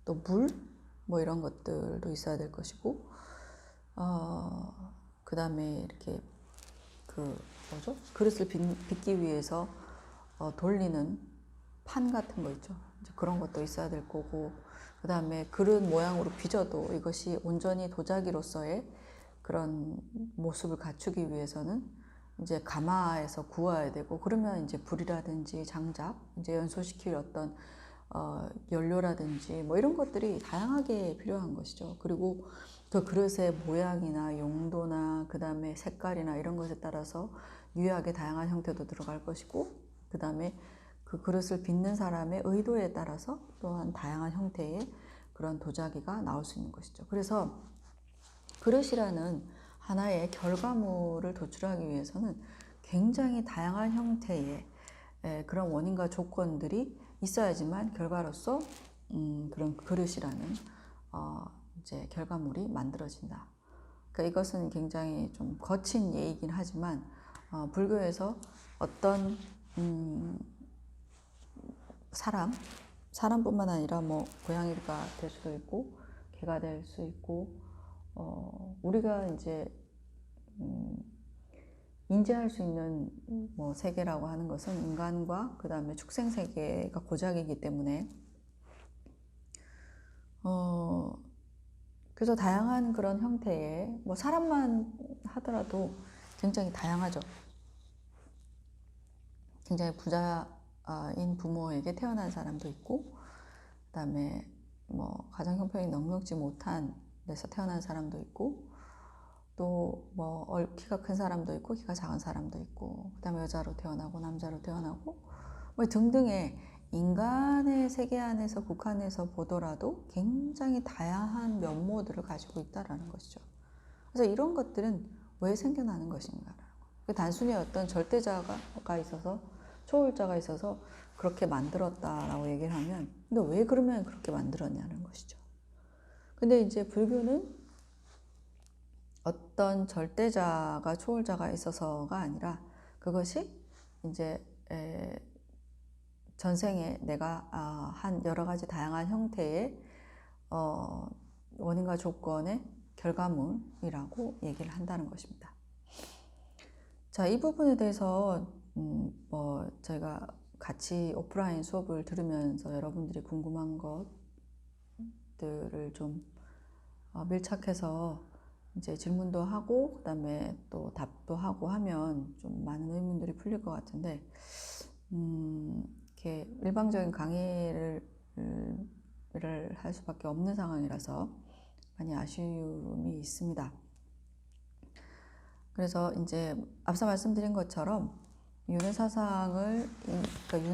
또 물, 뭐 이런 것들도 있어야 될 것이고, 그 다음에 이렇게 그릇을 빚기 위해서 돌리는 판 같은 거 있죠. 이제 그런 것도 있어야 될 거고, 그 다음에 그릇 모양으로 빚어도 이것이 온전히 도자기로서의 그런 모습을 갖추기 위해서는 이제 가마에서 구워야 되고, 그러면 이제 불이라든지 장작, 이제 연소시킬 어떤 연료라든지 뭐 이런 것들이 다양하게 필요한 것이죠. 그리고 그 그릇의 모양이나 용도나 그 다음에 색깔이나 이런 것에 따라서 유효하게 다양한 형태도 들어갈 것이고, 그 다음에 그 그릇을 빚는 사람의 의도에 따라서 또한 다양한 형태의 그런 도자기가 나올 수 있는 것이죠. 그래서 그릇이라는 하나의 결과물을 도출하기 위해서는 굉장히 다양한 형태의 그런 원인과 조건들이 있어야지만 결과로서 그런 그릇이라는 이제 결과물이 만들어진다. 그러니까 이것은 굉장히 좀 거친 예이긴 하지만 불교에서 어떤 사람뿐만 아니라 뭐 고양이가 될 수도 있고 개가 될 수 있고 우리가 이제 인지할 수 있는 뭐 세계라고 하는 것은 인간과 그 다음에 축생 세계가 고작이기 때문에 그래서 다양한 그런 형태의 뭐 사람만 하더라도 굉장히 다양하죠. 굉장히 부자인 부모에게 태어난 사람도 있고, 그 다음에 뭐 가정 형편이 넉넉지 못한 데서 태어난 사람도 있고, 또 뭐 키가 큰 사람도 있고 키가 작은 사람도 있고, 그 다음에 여자로 태어나고 남자로 태어나고 뭐 등등의 인간의 세계 안에서 국한해서 보더라도 굉장히 다양한 면모들을 가지고 있다라는 것이죠. 그래서 이런 것들은 왜 생겨나는 것인가라는 거. 단순히 어떤 절대자가 있어서 초월자가 있어서 그렇게 만들었다라고 얘기를 하면, 근데 왜 그러면 그렇게 만들었냐는 것이죠. 근데 이제 불교는 어떤 절대자가 초월자가 있어서가 아니라 그것이 이제 전생에 내가 한 여러 가지 다양한 형태의 원인과 조건의 결과물이라고 얘기를 한다는 것입니다. 자, 이 부분에 대해서 저희가 같이 오프라인 수업을 들으면서 여러분들이 궁금한 것들을 좀 밀착해서 이제 질문도 하고 그다음에 또 답도 하고 하면 좀 많은 의문들이 풀릴 것 같은데, 이렇게 일방적인 강의를 할 수밖에 없는 상황이라서 많이 아쉬움이 있습니다. 그래서 이제 앞서 말씀드린 것처럼 윤회 사상을, 그러니까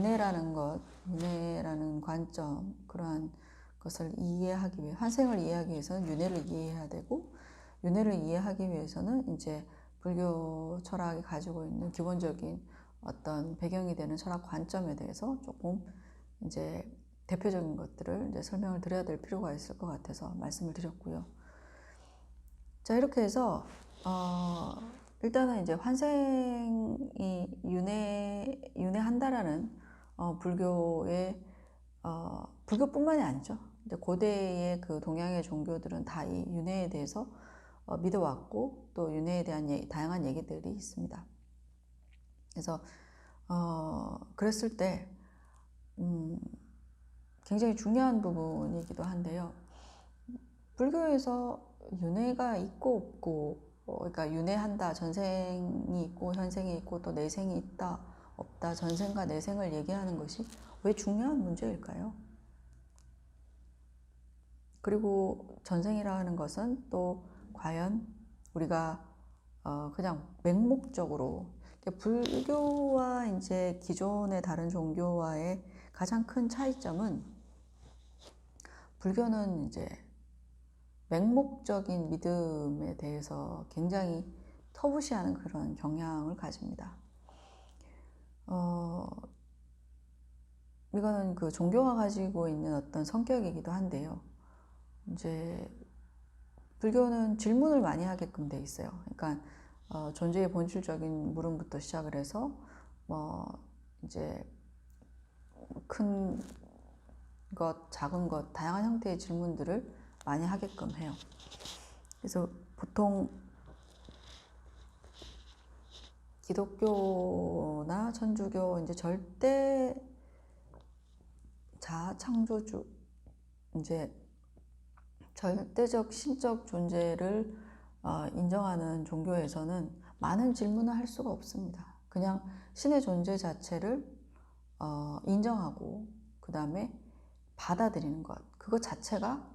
윤회라는 관점, 그러한 것을 이해하기 위해, 환생을 이해하기 위해서는 윤회를 이해해야 되고, 윤회를 이해하기 위해서는 이제 불교 철학이 가지고 있는 기본적인 어떤 배경이 되는 철학 관점에 대해서 조금 이제 대표적인 것들을 이제 설명을 드려야 될 필요가 있을 것 같아서 말씀을 드렸고요. 자, 이렇게 해서 일단은 이제 환생이 윤회한다라는 불교의 불교뿐만이 아니죠. 이제 고대의 그 동양의 종교들은 다 이 윤회에 대해서 믿어왔고, 또 윤회에 대한 다양한 얘기들이 있습니다. 그래서 그랬을 때 굉장히 중요한 부분이기도 한데요. 불교에서 윤회가 있고 없고, 그러니까 윤회한다, 전생이 있고 현생이 있고 또 내생이 있다 없다, 전생과 내생을 얘기하는 것이 왜 중요한 문제일까요? 그리고 전생이라는 것은 또 과연 우리가 그냥 맹목적으로, 불교와 이제 기존의 다른 종교와의 가장 큰 차이점은, 불교는 이제 맹목적인 믿음에 대해서 굉장히 터부시하는 그런 경향을 가집니다. 이거는 그 종교가 가지고 있는 어떤 성격이기도 한데요. 이제 불교는 질문을 많이 하게끔 돼 있어요. 그러니까 존재의 본질적인 물음부터 시작을 해서 이제 큰 것, 작은 것, 다양한 형태의 질문들을 많이 하게끔 해요. 그래서 보통 기독교나 천주교, 이제 절대 자창조주, 이제 절대적 신적 존재를 인정하는 종교에서는 많은 질문을 할 수가 없습니다. 그냥 신의 존재 자체를 인정하고 그 다음에 받아들이는 것, 그것 자체가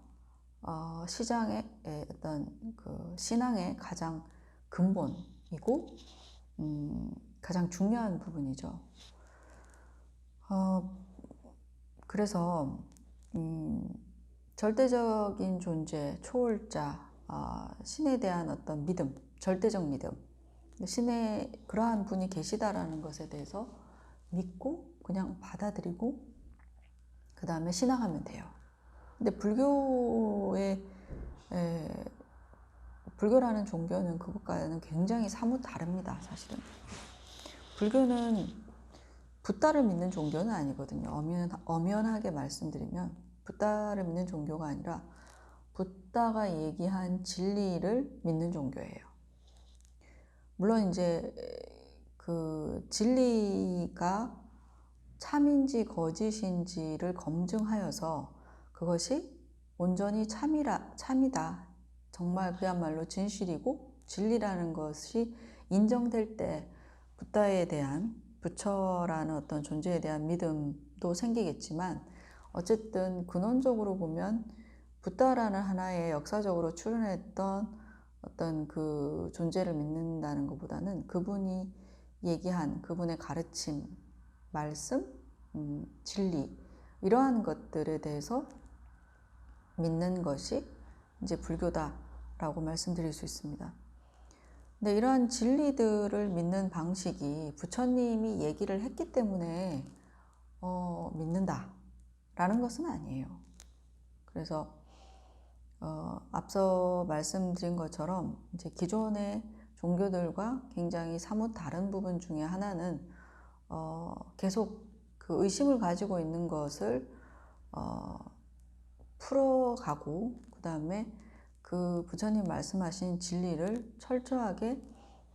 시장의 어떤 그 신앙의 가장 근본이고 가장 중요한 부분이죠. 그래서 절대적인 존재, 초월자, 신에 대한 어떤 믿음, 절대적 믿음, 신의 그러한 분이 계시다라는 것에 대해서 믿고 그냥 받아들이고 그 다음에 신앙하면 돼요. 근데 불교라는 종교는 그것과는 굉장히 사뭇 다릅니다, 사실은. 불교는 붓다를 믿는 종교는 아니거든요. 엄연하게 말씀드리면 붓다를 믿는 종교가 아니라 붓다가 얘기한 진리를 믿는 종교예요. 물론 이제 그 진리가 참인지 거짓인지를 검증하여서 그것이 온전히 참이다, 정말 그야말로 진실이고 진리라는 것이 인정될 때 붓다에 대한, 부처라는 어떤 존재에 대한 믿음도 생기겠지만, 어쨌든 근원적으로 보면 붓다라는 하나의 역사적으로 출현했던 어떤 그 존재를 믿는다는 것보다는 그분이 얘기한 그분의 가르침, 말씀, 진리, 이러한 것들에 대해서 믿는 것이 이제 불교다라고 말씀드릴 수 있습니다. 근데 이러한 진리들을 믿는 방식이 부처님이 얘기를 했기 때문에 믿는다라는 것은 아니에요. 그래서 앞서 말씀드린 것처럼 이제 기존의 종교들과 굉장히 사뭇 다른 부분 중에 하나는 계속 그 의심을 가지고 있는 것을 풀어가고, 그 다음에 그 부처님 말씀하신 진리를 철저하게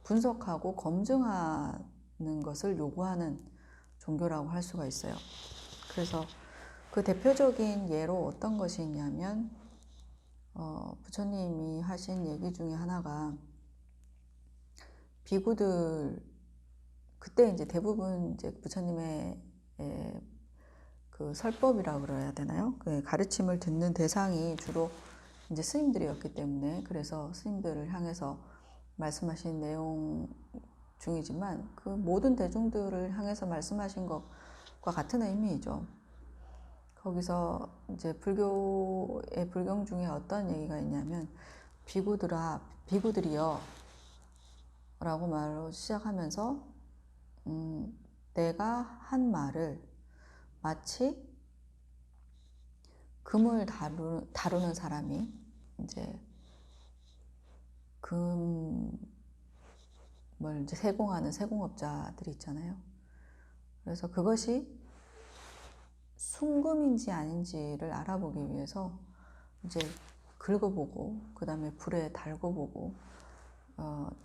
분석하고 검증하는 것을 요구하는 종교라고 할 수가 있어요. 그래서 그 대표적인 예로 어떤 것이 있냐면 부처님이 하신 얘기 중에 하나가 비구들, 그때 이제 대부분 이제 부처님의 그 설법이라고 그래야 되나요? 그 가르침을 듣는 대상이 주로 이제 스님들이었기 때문에, 그래서 스님들을 향해서 말씀하신 내용 중이지만 그 모든 대중들을 향해서 말씀하신 것과 같은 의미이죠. 거기서 이제 불교의 불경 중에 어떤 얘기가 있냐면 비구들이여 라고 말로 시작하면서 내가 한 말을 마치 금을 다루는 사람이 이제 금을 이제 세공하는 세공업자들이 있잖아요. 그래서 그것이 순금인지 아닌지를 알아보기 위해서 이제 긁어보고 그 다음에 불에 달궈보고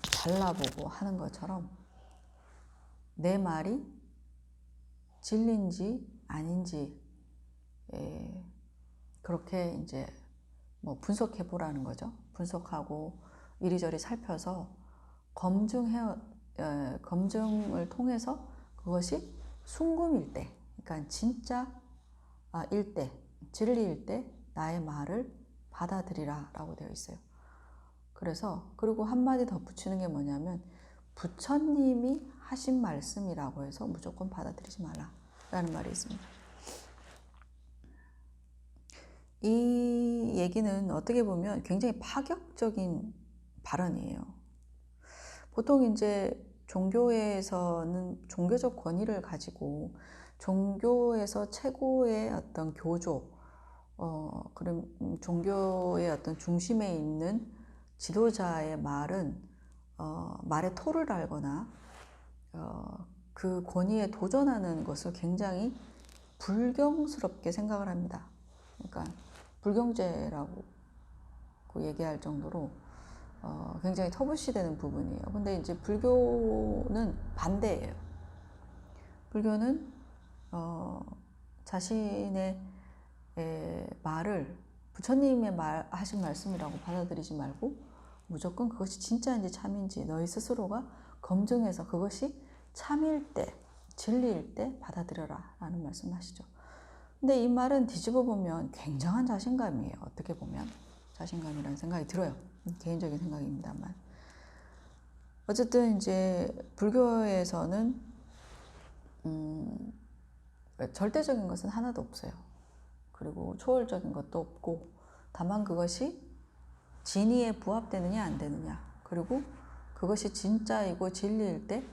잘라보고 하는 것처럼 내 말이 진리인지 아닌지 그렇게 이제 뭐 분석해 보라는 거죠. 분석하고 이리저리 살펴서 검증을 통해서 그것이 순금일 때, 그러니까 진짜 일 때, 진리일 때 나의 말을 받아들이라 라고 되어 있어요. 그래서 그리고 한마디 덧붙이는 게 뭐냐면 부처님이 하신 말씀이라고 해서 무조건 받아들이지 말라 라는 말이 있습니다. 이 얘기는 어떻게 보면 굉장히 파격적인 발언이에요. 보통 이제 종교에서는 종교적 권위를 가지고 종교에서 최고의 어떤 교조, 그럼 종교의 어떤 중심에 있는 지도자의 말은 말의 토를 달거나 그 권위에 도전하는 것을 굉장히 불경스럽게 생각을 합니다. 그러니까 불경죄라고 얘기할 정도로 굉장히 터부시되는 부분이에요. 근데 이제 불교는 반대예요. 불교는 자신의 말을 부처님의 하신 말씀이라고 받아들이지 말고 무조건 그것이 진짜인지 참인지 너희 스스로가 검증해서 그것이 참일 때, 진리일 때 받아들여라 라는 말씀하시죠. 근데 이 말은 뒤집어 보면 굉장한 자신감이에요. 어떻게 보면 자신감이라는 생각이 들어요. 개인적인 생각입니다만. 어쨌든 이제 불교에서는 절대적인 것은 하나도 없어요. 그리고 초월적인 것도 없고, 다만 그것이 진의에 부합되느냐 안 되느냐, 그리고 그것이 진짜이고 진리일 때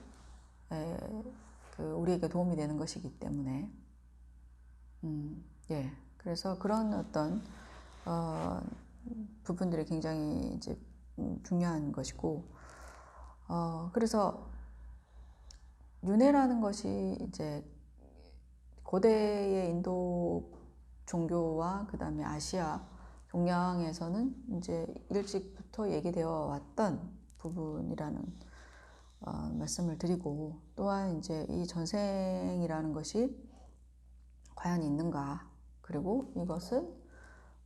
우리에게 도움이 되는 것이기 때문에 그래서 그런 어떤 부분들이 굉장히 이제 중요한 것이고, 그래서 윤회라는 것이 이제 고대의 인도 종교와 그 다음에 아시아 동양에서는 이제 일찍부터 얘기되어 왔던 부분이라는 말씀을 드리고, 또한 이제 이 전생이라는 것이 과연 있는가, 그리고 이것은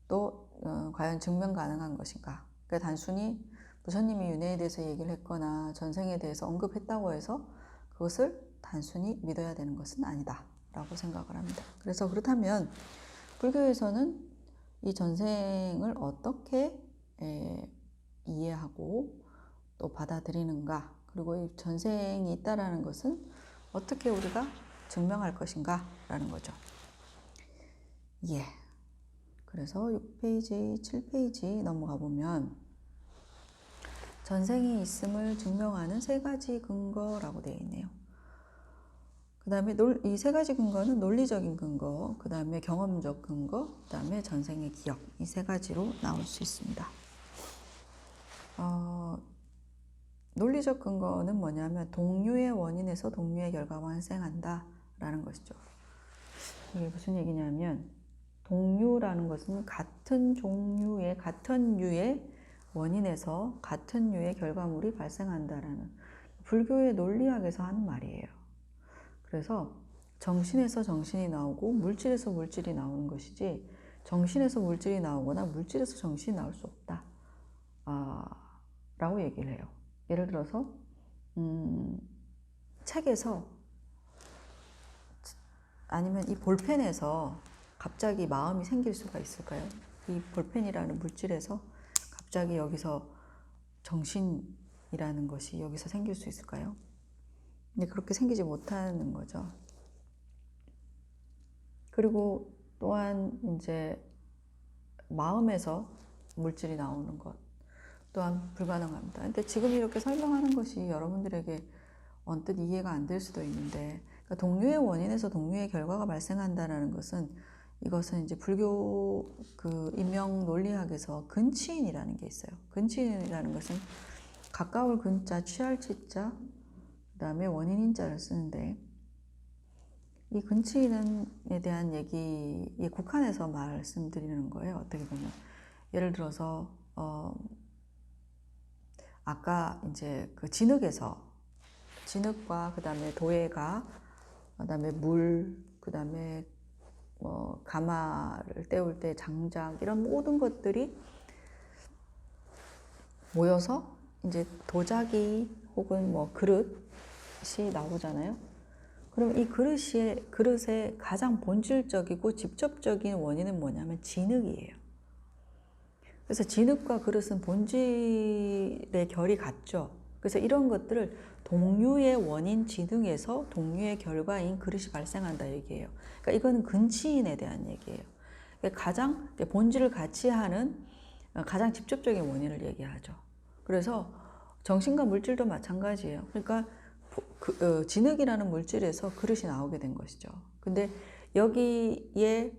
또 과연 증명 가능한 것인가. 그러니까 단순히 부처님이 윤회에 대해서 얘기를 했거나 전생에 대해서 언급했다고 해서 그것을 단순히 믿어야 되는 것은 아니다 라고 생각을 합니다. 그래서 그렇다면 불교에서는 이 전생을 어떻게 이해하고 또 받아들이는가, 그리고 이 전생이 있다라는 것은 어떻게 우리가 증명할 것인가 라는 거죠. 그래서 6페이지, 7페이지 넘어가 보면 전생이 있음을 증명하는 3가지 근거라고 되어 있네요. 그 다음에 이 세 가지 근거는 논리적인 근거, 그 다음에 경험적 근거, 그 다음에 전생의 기억, 이 세 가지로 나올 수 있습니다. 논리적 근거는 뭐냐면 동류의 원인에서 동류의 결과가 발생한다 라는 것이죠. 이게 무슨 얘기냐면 동류라는 것은 같은 종류의 같은 류의 원인에서 같은 류의 결과물이 발생한다라는 불교의 논리학에서 하는 말이에요. 그래서 정신에서 정신이 나오고 물질에서 물질이 나오는 것이지 정신에서 물질이 나오거나 물질에서 정신이 나올 수 없다 라고 얘기를 해요. 예를 들어서 책에서 아니면 이 볼펜에서 갑자기 마음이 생길 수가 있을까요? 이 볼펜이라는 물질에서 갑자기 여기서 정신이라는 것이 여기서 생길 수 있을까요? 근데 그렇게 생기지 못하는 거죠. 그리고 또한 이제 마음에서 물질이 나오는 것 또한 불가능합니다. 근데 지금 이렇게 설명하는 것이 여러분들에게 언뜻 이해가 안 될 수도 있는데, 그러니까 동류의 원인에서 동류의 결과가 발생한다는 것은 이것은 이제 불교 그 인명 논리학에서 근치인이라는 게 있어요. 근치인이라는 것은 가까울 근자, 취할 치자, 그 다음에 원인인 자를 쓰는데 이 근치인에 대한 얘기에 국한해서 말씀드리는 거예요. 어떻게 보면 예를 들어서 아까 이제 그 진흙과 그 다음에 도예가, 그 다음에 물, 그 다음에 뭐 가마를 때울 때 장작 이런 모든 것들이 모여서 이제 도자기 혹은 뭐 그릇이 나오잖아요. 그럼 이 그릇의 가장 본질적이고 직접적인 원인은 뭐냐면 진흙이에요. 그래서 진흙과 그릇은 본질의 결이 같죠. 그래서 이런 것들을 동류의 원인 진흙에서 동류의 결과인 그릇이 발생한다 얘기예요. 그러니까 이거는 근치인에 대한 얘기예요. 그러니까 가장 본질을 같이 하는 가장 직접적인 원인을 얘기하죠. 그래서 정신과 물질도 마찬가지예요. 그러니까 진흙이라는 물질에서 그릇이 나오게 된 것이죠. 근데 여기에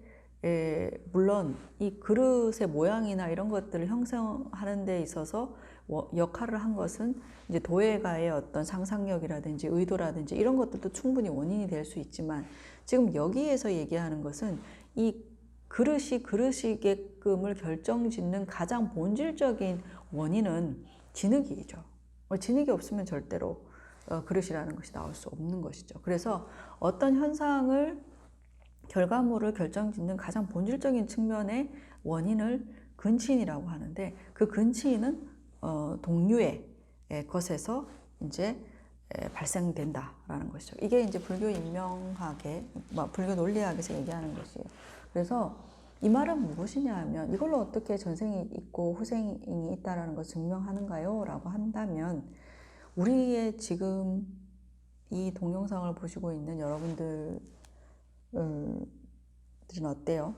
물론 이 그릇의 모양이나 이런 것들을 형성하는 데 있어서 역할을 한 것은 이제 도예가의 어떤 상상력이라든지 의도라든지 이런 것들도 충분히 원인이 될 수 있지만, 지금 여기에서 얘기하는 것은 이 그릇이게끔을 결정짓는 가장 본질적인 원인은 진흙이죠. 진흙이 없으면 절대로 그릇이라는 것이 나올 수 없는 것이죠. 그래서 어떤 현상을 결과물을 결정짓는 가장 본질적인 측면의 원인을 근치인이라고 하는데, 그 근치인은 동류의 것에서 이제 발생된다라는 것이죠. 이게 이제 불교 인명학의, 불교 논리학에서 얘기하는 것이에요. 그래서 이 말은 무엇이냐 하면 이걸로 어떻게 전생이 있고 후생이 있다라는 것을 증명하는가요? 라고 한다면 우리의 지금 이 동영상을 보시고 있는 여러분들은 어때요?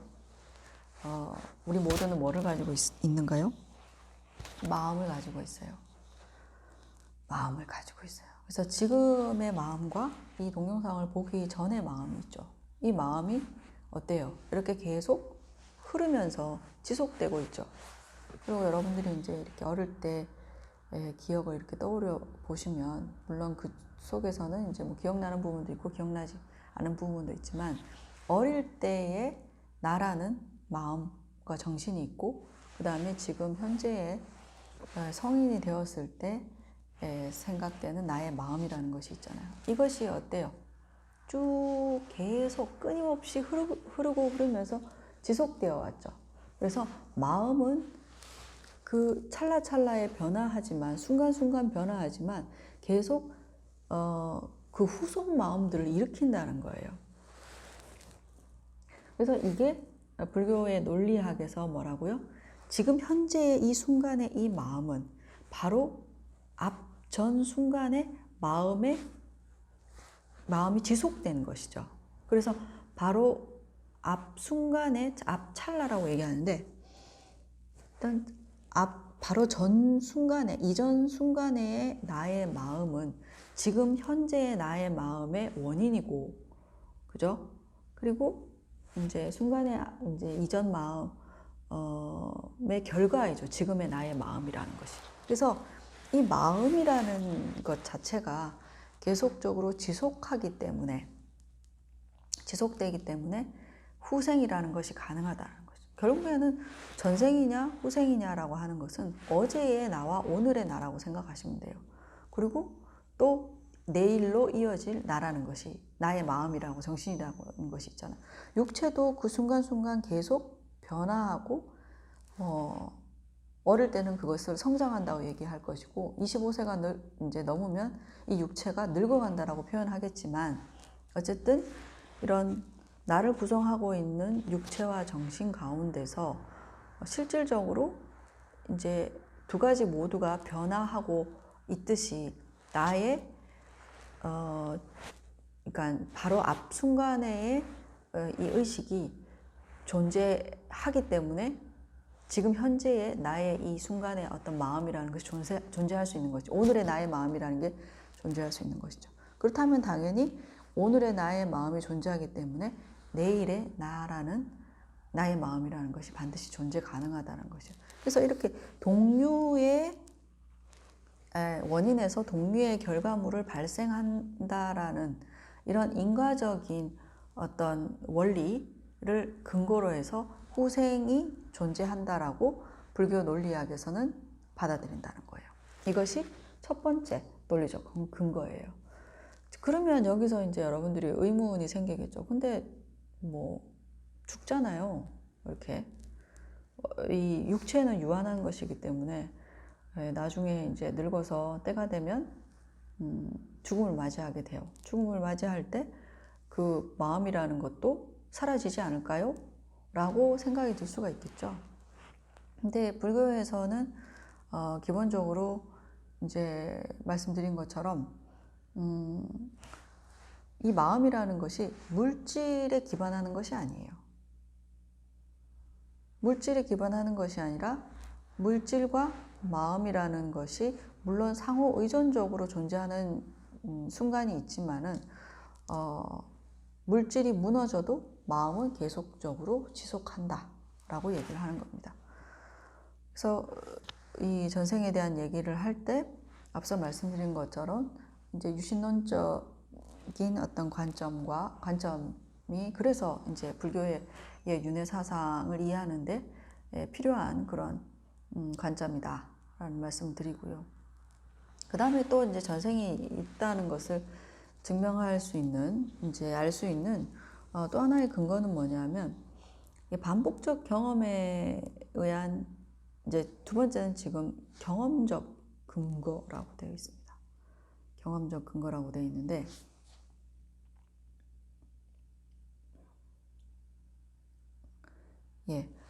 우리 모두는 뭐를 가지고 있는가요? 마음을 가지고 있어요. 마음을 가지고 있어요. 그래서 지금의 마음과 이 동영상을 보기 전의 마음이 있죠. 이 마음이 어때요? 이렇게 계속 흐르면서 지속되고 있죠. 그리고 여러분들이 이제 이렇게 어릴 때 기억을 이렇게 떠올려 보시면, 물론 그 속에서는 이제 뭐 기억나는 부분도 있고 기억나지 않은 부분도 있지만, 어릴 때의 나라는 마음과 정신이 있고, 그 다음에 지금 현재의 성인이 되었을 때 생각되는 나의 마음이라는 것이 있잖아요. 이것이 어때요? 쭉 계속 끊임없이 흐르고 흐르면서 지속되어 왔죠. 그래서 마음은 그 찰나찰나에 변화하지만, 순간순간 변화하지만 계속 그 후속 마음들을 일으킨다는 거예요. 그래서 이게 불교의 논리학에서 뭐라고요? 지금 현재의 이 순간의 이 마음은 바로 앞전 순간의 마음이 지속된 것이죠. 그래서 바로 앞 순간에, 앞 찰나라고 얘기하는데, 일단 바로 전 순간에, 이전 순간의 나의 마음은 지금 현재의 나의 마음의 원인이고, 그죠? 그리고 이제 순간의 이제 이전 마음의 결과이죠. 지금의 나의 마음이라는 것이. 그래서 이 마음이라는 것 자체가 계속적으로 지속되기 때문에 후생이라는 것이 가능하다는 거죠. 결국에는 전생이냐 후생이냐라고 하는 것은 어제의 나와 오늘의 나라고 생각하시면 돼요. 그리고 또 내일로 이어질 나라는 것이 나의 마음이라고 정신이라고 하는 것이 있잖아요. 육체도 그 순간순간 계속 변화하고 어릴 때는 그것을 성장한다고 얘기할 것이고 25세가 이제 넘으면 이 육체가 늙어간다라고 표현하겠지만 어쨌든 이런 나를 구성하고 있는 육체와 정신 가운데서 실질적으로 이제 두 가지 모두가 변화하고 있듯이 나의 그러니까 바로 앞 순간에 이 의식이 존재하기 때문에 지금 현재의 나의 이 순간의 어떤 마음이라는 것이 존재할 수 있는 것이죠. 오늘의 나의 마음이라는 게 존재할 수 있는 것이죠. 그렇다면 당연히 오늘의 나의 마음이 존재하기 때문에 내일의 나라는 나의 마음이라는 것이 반드시 존재 가능하다는 것이죠. 그래서 이렇게 동류의 원인에서 동류의 결과물을 발생한다라는 이런 인과적인 어떤 원리를 근거로 해서 후생이 존재한다라고 불교 논리학에서는 받아들인다는 거예요. 이것이 첫 번째 논리적 근거예요. 그러면 여기서 이제 여러분들이 의문이 생기겠죠. 근데 뭐 죽잖아요. 이렇게 이 육체는 유한한 것이기 때문에 나중에 이제 늙어서 때가 되면 죽음을 맞이하게 돼요. 죽음을 맞이할 때 그 마음이라는 것도 사라지지 않을까요? 라고 생각이 들 수가 있겠죠. 근데 불교에서는 기본적으로 이제 말씀드린 것처럼 이 마음이라는 것이 물질에 기반하는 것이 아니에요. 물질에 기반하는 것이 아니라 물질과 마음이라는 것이 물론 상호 의존적으로 존재하는 순간이 있지만은 물질이 무너져도 마음은 계속적으로 지속한다 라고 얘기를 하는 겁니다. 그래서 이 전생에 대한 얘기를 할 때 앞서 말씀드린 것처럼 이제 유신론적인 어떤 관점이 그래서 이제 불교의 윤회 사상을 이해하는데 필요한 그런 관점이다라는 말씀을 드리고요. 그 다음에 또 이제 전생이 있다는 것을 증명할 수 있는, 이제 알 수 있는 또 하나의 근거는 뭐냐면 반복적 경험에 의한 이제 두 번째는 지금 경험적 근거라고 되어 있습니다. 경험적 근거라고 되어 있는데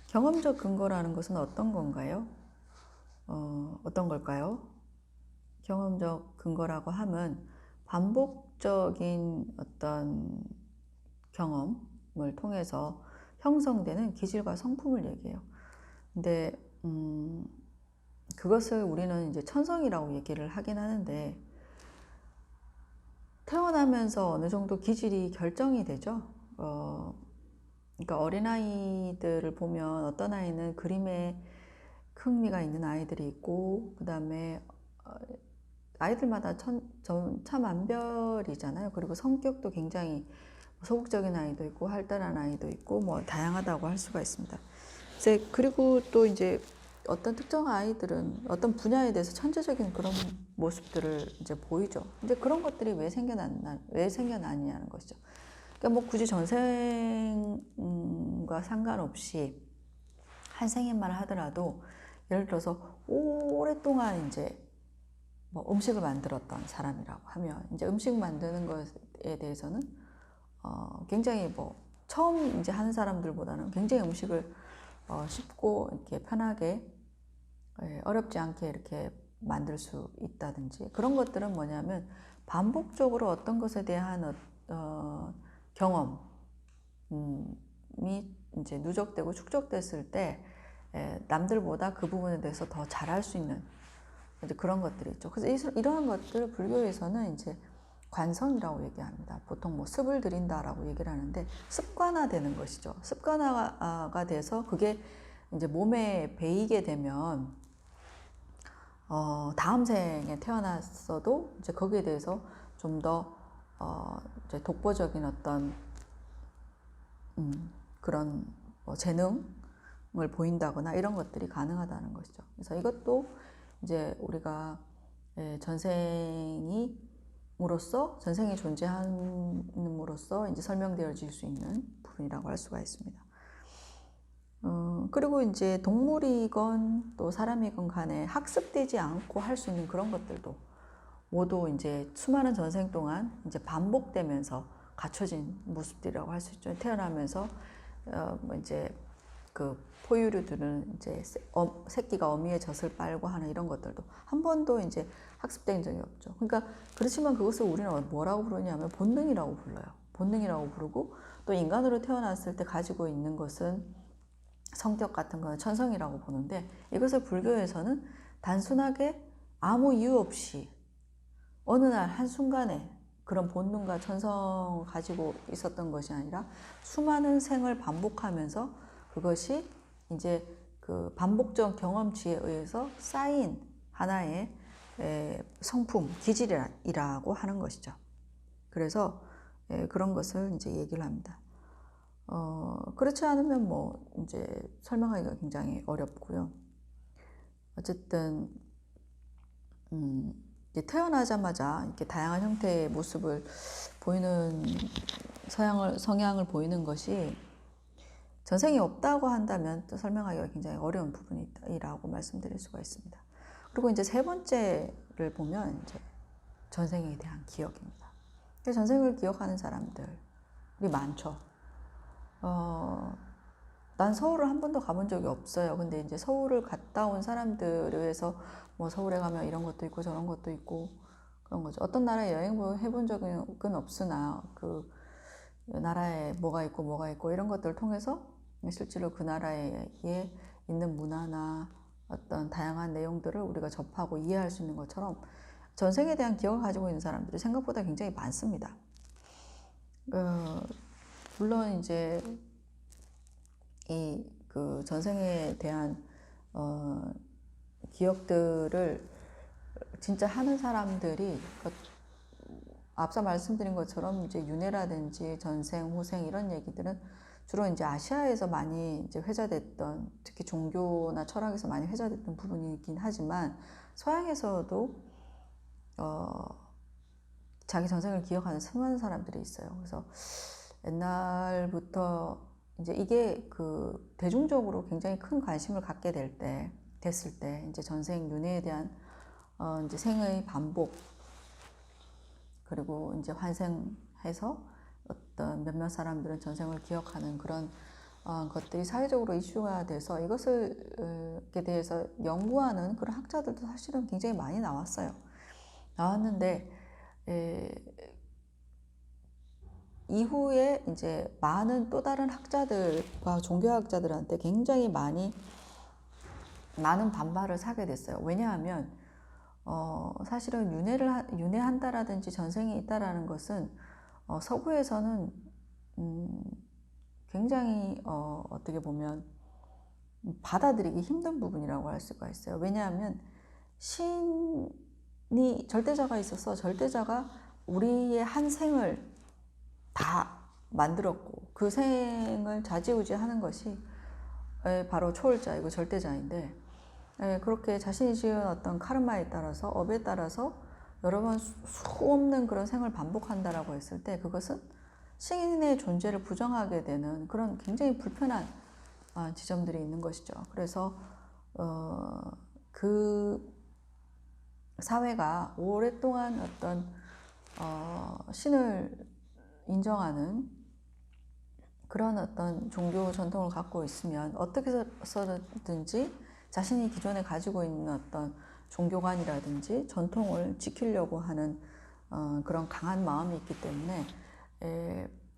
경험적 근거라는 것은 어떤 건가요? 어떤 걸까요? 경험적 근거라고 하면 반복적인 어떤 경험을 통해서 형성되는 기질과 성품을 얘기해요. 근데 그것을 우리는 이제 천성이라고 얘기를 하긴 하는데 태어나면서 어느 정도 기질이 결정이 되죠. 그러니까 어린아이들을 보면 어떤 아이는 그림에 흥미가 있는 아이들이 있고 그 다음에 아이들마다 천차만별이잖아요. 그리고 성격도 굉장히 소극적인 아이도 있고 활달한 아이도 있고 뭐 다양하다고 할 수가 있습니다. 그리고 또 이제 어떤 특정 아이들은 어떤 분야에 대해서 천재적인 그런 모습들을 이제 보이죠. 이제 그런 것들이 왜 생겨나느냐는 것이죠. 그러니까 뭐 굳이 전생과 상관없이 한 생에만 하더라도 예를 들어서 오랫동안 이제 뭐 음식을 만들었던 사람이라고 하면 이제 음식 만드는 것에 대해서는 굉장히 뭐 처음 이제 하는 사람들보다는 굉장히 음식을 쉽고 이렇게 편하게 어렵지 않게 이렇게 만들 수 있다든지 그런 것들은 뭐냐면 반복적으로 어떤 것에 대한 경험이 이제 누적되고 축적됐을 때 남들보다 그 부분에 대해서 더 잘할 수 있는 이제 그런 것들이 있죠. 그래서 이러한 것들 불교에서는 이제 관성이라고 얘기합니다. 보통 뭐 습을 들인다라고 얘기를 하는데 습관화되는 것이죠. 습관화가 돼서 그게 이제 몸에 배이게 되면 다음 생에 태어났어도 이제 거기에 대해서 좀 더 이제 독보적인 어떤 그런 뭐 재능을 보인다거나 이런 것들이 가능하다는 것이죠. 그래서 이것도 이제 우리가 전생이 존재함으로써 이제 설명되어질 수 있는 부분이라고 할 수가 있습니다. 그리고 이제 동물이건 또 사람이건 간에 학습되지 않고 할 수 있는 그런 것들도 모두 이제 수많은 전생 동안 이제 반복되면서 갖춰진 모습들이라고 할 수 있죠. 태어나면서 뭐 이제 그 포유류들은 이제 새끼가 어미의 젖을 빨고 하는 이런 것들도 한 번도 이제 학습된 적이 없죠. 그러니까 그렇지만 그것을 우리는 뭐라고 부르냐면 본능이라고 불러요. 본능이라고 부르고 또 인간으로 태어났을 때 가지고 있는 것은 성격 같은 거는 천성이라고 보는데 이것을 불교에서는 단순하게 아무 이유 없이 어느 날 한순간에 그런 본능과 천성을 가지고 있었던 것이 아니라 수많은 생을 반복하면서 그것이 이제 그 반복적 경험치에 의해서 쌓인 하나의 성품, 기질이라고 하는 것이죠. 그래서 그런 것을 이제 얘기를 합니다. 그렇지 않으면 뭐 이제 설명하기가 굉장히 어렵고요. 어쨌든 이제 태어나자마자 이렇게 다양한 형태의 모습을 보이는 성향을 보이는 것이 전생이 없다고 한다면 또 설명하기가 굉장히 어려운 부분이라고 말씀드릴 수가 있습니다. 그리고 이제 세 번째를 보면 이제 전생에 대한 기억입니다. 전생을 기억하는 사람들이 많죠. 난 서울을 한 번도 가본 적이 없어요. 근데 이제 서울을 갔다 온 사람들에 의해서 뭐 서울에 가면 이런 것도 있고 저런 것도 있고 그런 거죠. 어떤 나라에 여행을 해본 적은 없으나 그 나라에 뭐가 있고 이런 것들을 통해서 실제로 그 나라에 있는 문화나 어떤 다양한 내용들을 우리가 접하고 이해할 수 있는 것처럼 전생에 대한 기억을 가지고 있는 사람들이 생각보다 굉장히 많습니다. 물론 이제 그 전생에 대한 기억들을 진짜 하는 사람들이 앞서 말씀드린 것처럼 이제 윤회라든지 전생, 후생 이런 얘기들은 주로 이제 아시아에서 많이 이제 회자됐던, 특히 종교나 철학에서 많이 회자됐던 부분이긴 하지만 서양에서도 자기 전생을 기억하는 수많은 사람들이 있어요. 그래서 옛날부터 이제 이게 그 대중적으로 굉장히 큰 관심을 갖게 됐을 때 이제 전생 윤회에 대한 이제 생의 반복 그리고 이제 환생해서 어떤 몇몇 사람들은 전생을 기억하는 그런 것들이 사회적으로 이슈가 돼서 이것을에 대해서 연구하는 그런 학자들도 사실은 굉장히 많이 나왔는데 이후에 이제 많은 또 다른 학자들과 종교학자들한테 굉장히 많은 반발을 사게 됐어요. 왜냐하면 사실은 윤회한다라든지 전생이 있다라는 것은 서구에서는 굉장히 어떻게 보면 받아들이기 힘든 부분이라고 할 수가 있어요. 왜냐하면 신이 절대자가 있어서 절대자가 우리의 한 생을 다 만들었고 그 생을 좌지우지하는 것이 바로 초월자이고 절대자인데 그렇게 자신이 지은 어떤 카르마에 따라서 업에 따라서 여러 번 수없는 그런 생을 반복한다라고 했을 때 그것은 신의 존재를 부정하게 되는 그런 굉장히 불편한 지점들이 있는 것이죠. 그래서 그 사회가 오랫동안 어떤 신을 인정하는 그런 어떤 종교 전통을 갖고 있으면 어떻게 해서든지 자신이 기존에 가지고 있는 어떤 종교관이라든지 전통을 지키려고 하는 그런 강한 마음이 있기 때문에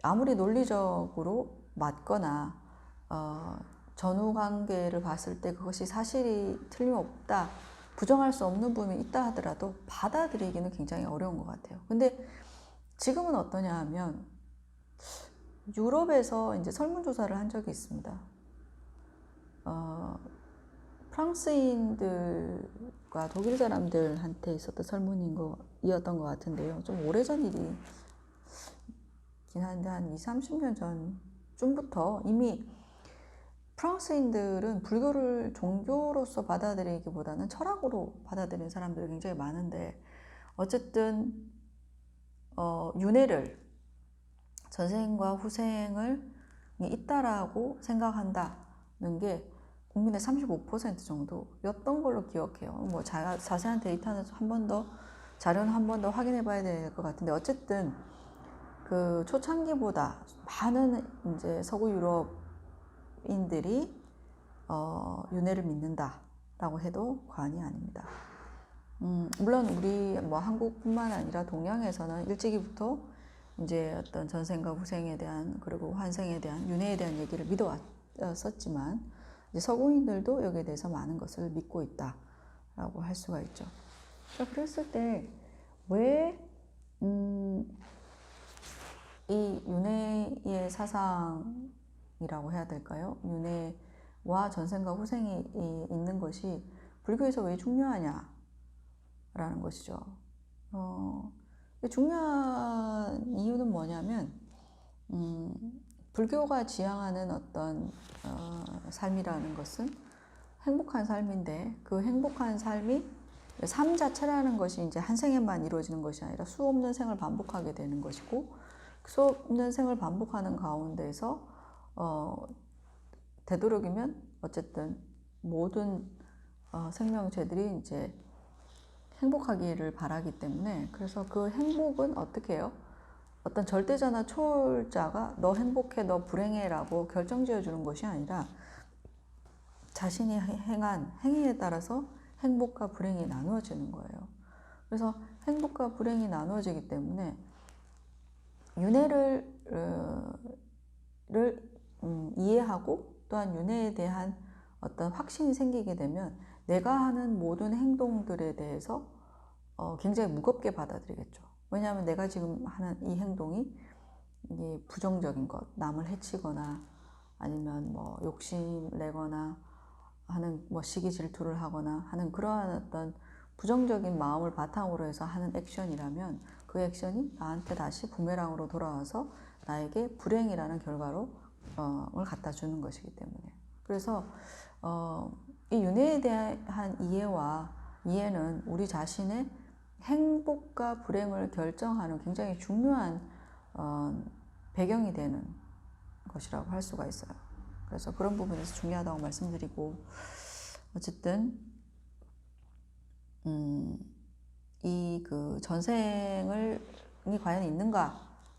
아무리 논리적으로 맞거나 전후 관계를 봤을 때 그것이 사실이 틀림없다, 부정할 수 없는 부분이 있다 하더라도 받아들이기는 굉장히 어려운 것 같아요. 근데 지금은 어떠냐 하면 유럽에서 이제 설문조사를 한 적이 있습니다. 프랑스인들과 독일 사람들한테 있었던 설문이었던 것 같은데요. 좀 오래전 일이긴 한데 한 20, 30년 전쯤부터 이미 프랑스인들은 불교를 종교로서 받아들이기보다는 철학으로 받아들이는 사람들이 굉장히 많은데 어쨌든 윤회를 전생과 후생을 있다라고 생각한다는 게 국민의 35% 정도였던 걸로 기억해요. 뭐 자세한 데이터는 자료는 한 번 더 확인해 봐야 될 것 같은데 어쨌든 그 초창기보다 많은 이제 서구 유럽인들이 윤회를 믿는다라고 해도 과언이 아닙니다. 물론 우리 뭐 한국뿐만 아니라 동양에서는 일찍이부터 이제 어떤 전생과 후생에 대한 그리고 환생에 대한 윤회에 대한 얘기를 믿어왔었지만 이제 서구인들도 여기에 대해서 많은 것을 믿고 있다라고 할 수가 있죠. 자, 그랬을 때 왜 이 윤회의 사상이라고 해야 될까요? 윤회와 전생과 후생이 있는 것이 불교에서 왜 중요하냐라는 것이죠. 중요한 이유는 뭐냐면 불교가 지향하는 어떤 삶이라는 것은 행복한 삶인데 그 행복한 삶이 삶 자체라는 것이 이제 한 생에만 이루어지는 것이 아니라 수없는 생을 반복하게 되는 것이고 수없는 생을 반복하는 가운데서 되도록이면 어쨌든 모든 생명체들이 이제 행복하기를 바라기 때문에 그래서 그 행복은 어떻게 해요? 어떤 절대자나 초월자가 너 행복해, 너 불행해 라고 결정지어 주는 것이 아니라 자신이 행한 행위에 따라서 행복과 불행이 나누어지는 거예요. 그래서 행복과 불행이 나누어지기 때문에 윤회를 이해하고 또한 윤회에 대한 어떤 확신이 생기게 되면 내가 하는 모든 행동들에 대해서 굉장히 무겁게 받아들이겠죠. 왜냐하면 내가 지금 하는 이 행동이 이게 부정적인 것, 남을 해치거나 아니면 뭐 욕심내거나 하는 뭐 시기 질투를 하거나 하는 그러한 어떤 부정적인 마음을 바탕으로 해서 하는 액션이라면 그 액션이 나한테 다시 부메랑으로 돌아와서 나에게 불행이라는 결과로 을 갖다 주는 것이기 때문에 그래서 이 윤회에 대한 이해는 우리 자신의 행복과 불행을 결정하는 굉장히 중요한 배경이 되는 것이라고 할 수가 있어요. 그래서 그런 부분에서 중요하다고 말씀드리고 어쨌든 이 그 전생이 과연 있는가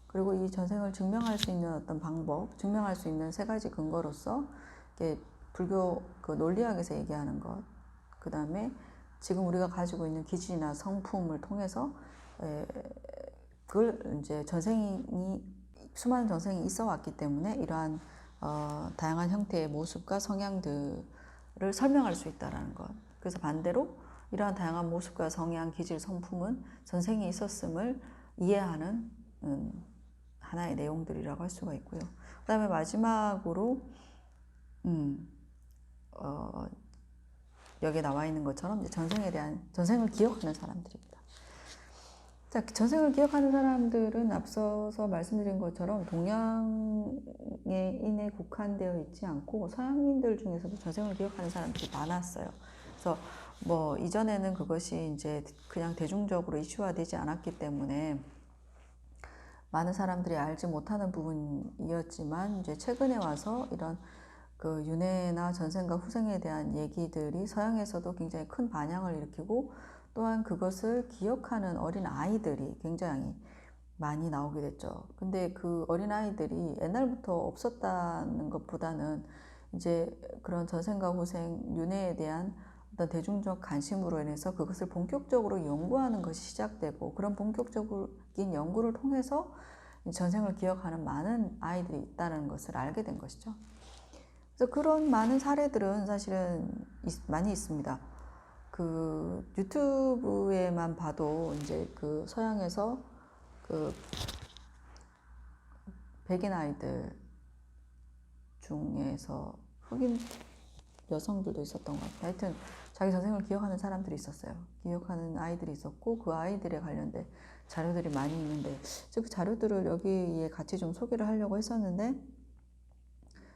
그리고 이 전생을 증명할 수 있는 어떤 방법, 증명할 수 있는 세 가지 근거로서 불교 그 논리학에서 얘기하는 것, 그 다음에 지금 우리가 가지고 있는 기질이나 성품을 통해서 그걸 이제 수많은 전생이 있어 왔기 때문에 이러한 다양한 형태의 모습과 성향들을 설명할 수 있다라는 것. 그래서 반대로 이러한 다양한 모습과 성향, 기질, 성품은 전생에 있었음을 이해하는 하나의 내용들이라고 할 수가 있고요. 그 다음에 마지막으로 여기에 나와 있는 것처럼 이제 전생을 기억하는 사람들입니다. 자, 전생을 기억하는 사람들은 앞서서 말씀드린 것처럼 동양인에 국한되어 있지 않고 서양인들 중에서도 전생을 기억하는 사람들이 많았어요. 그래서 뭐 이전에는 그것이 이제 그냥 대중적으로 이슈화되지 않았기 때문에 많은 사람들이 알지 못하는 부분이었지만 이제 최근에 와서 이런 그 윤회나 전생과 후생에 대한 얘기들이 서양에서도 굉장히 큰 반향을 일으키고 또한 그것을 기억하는 어린 아이들이 굉장히 많이 나오게 됐죠. 근데 그 어린 아이들이 옛날부터 없었다는 것보다는 이제 그런 전생과 후생, 윤회에 대한 어떤 대중적 관심으로 인해서 그것을 본격적으로 연구하는 것이 시작되고 그런 본격적인 연구를 통해서 전생을 기억하는 많은 아이들이 있다는 것을 알게 된 것이죠. 그래서 그런 많은 사례들은 사실은 많이 있습니다. 그 유튜브에만 봐도 이제 그 서양에서 그 백인 아이들 중에서 흑인 여성들도 있었던 것 같아요. 하여튼 자기 전생을 기억하는 사람들이 있었어요. 기억하는 아이들이 있었고 그 아이들에 관련된 자료들이 많이 있는데 그 자료들을 여기에 같이 좀 소개를 하려고 했었는데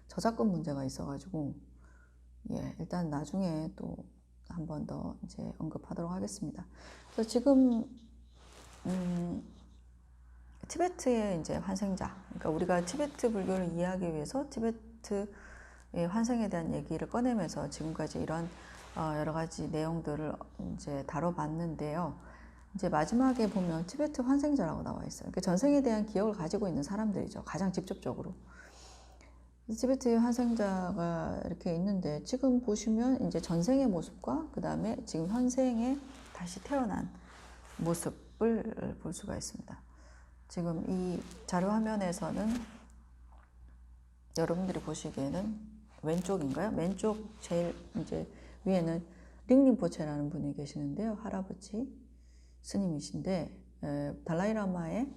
저작권 문제가 있어가지고 일단 나중에 또 한 번 더 이제 언급하도록 하겠습니다. 그래서 지금 티베트의 이제 환생자, 그러니까 우리가 티베트 불교를 이해하기 위해서 티베트의 환생에 대한 얘기를 꺼내면서 지금까지 이런 여러 가지 내용들을 이제 다뤄봤는데요. 이제 마지막에 보면 티베트 환생자라고 나와 있어요. 그러니까 전생에 대한 기억을 가지고 있는 사람들이죠. 가장 직접적으로. 티베트의 환생자가 이렇게 있는데 지금 보시면 이제 전생의 모습과 그 다음에 지금 현생에 다시 태어난 모습을 볼 수가 있습니다. 지금 이 자료 화면에서는 여러분들이 보시기에는 왼쪽인가요? 왼쪽 제일 이제 위에는 링림포체라는 분이 계시는데요. 할아버지 스님이신데 달라이라마의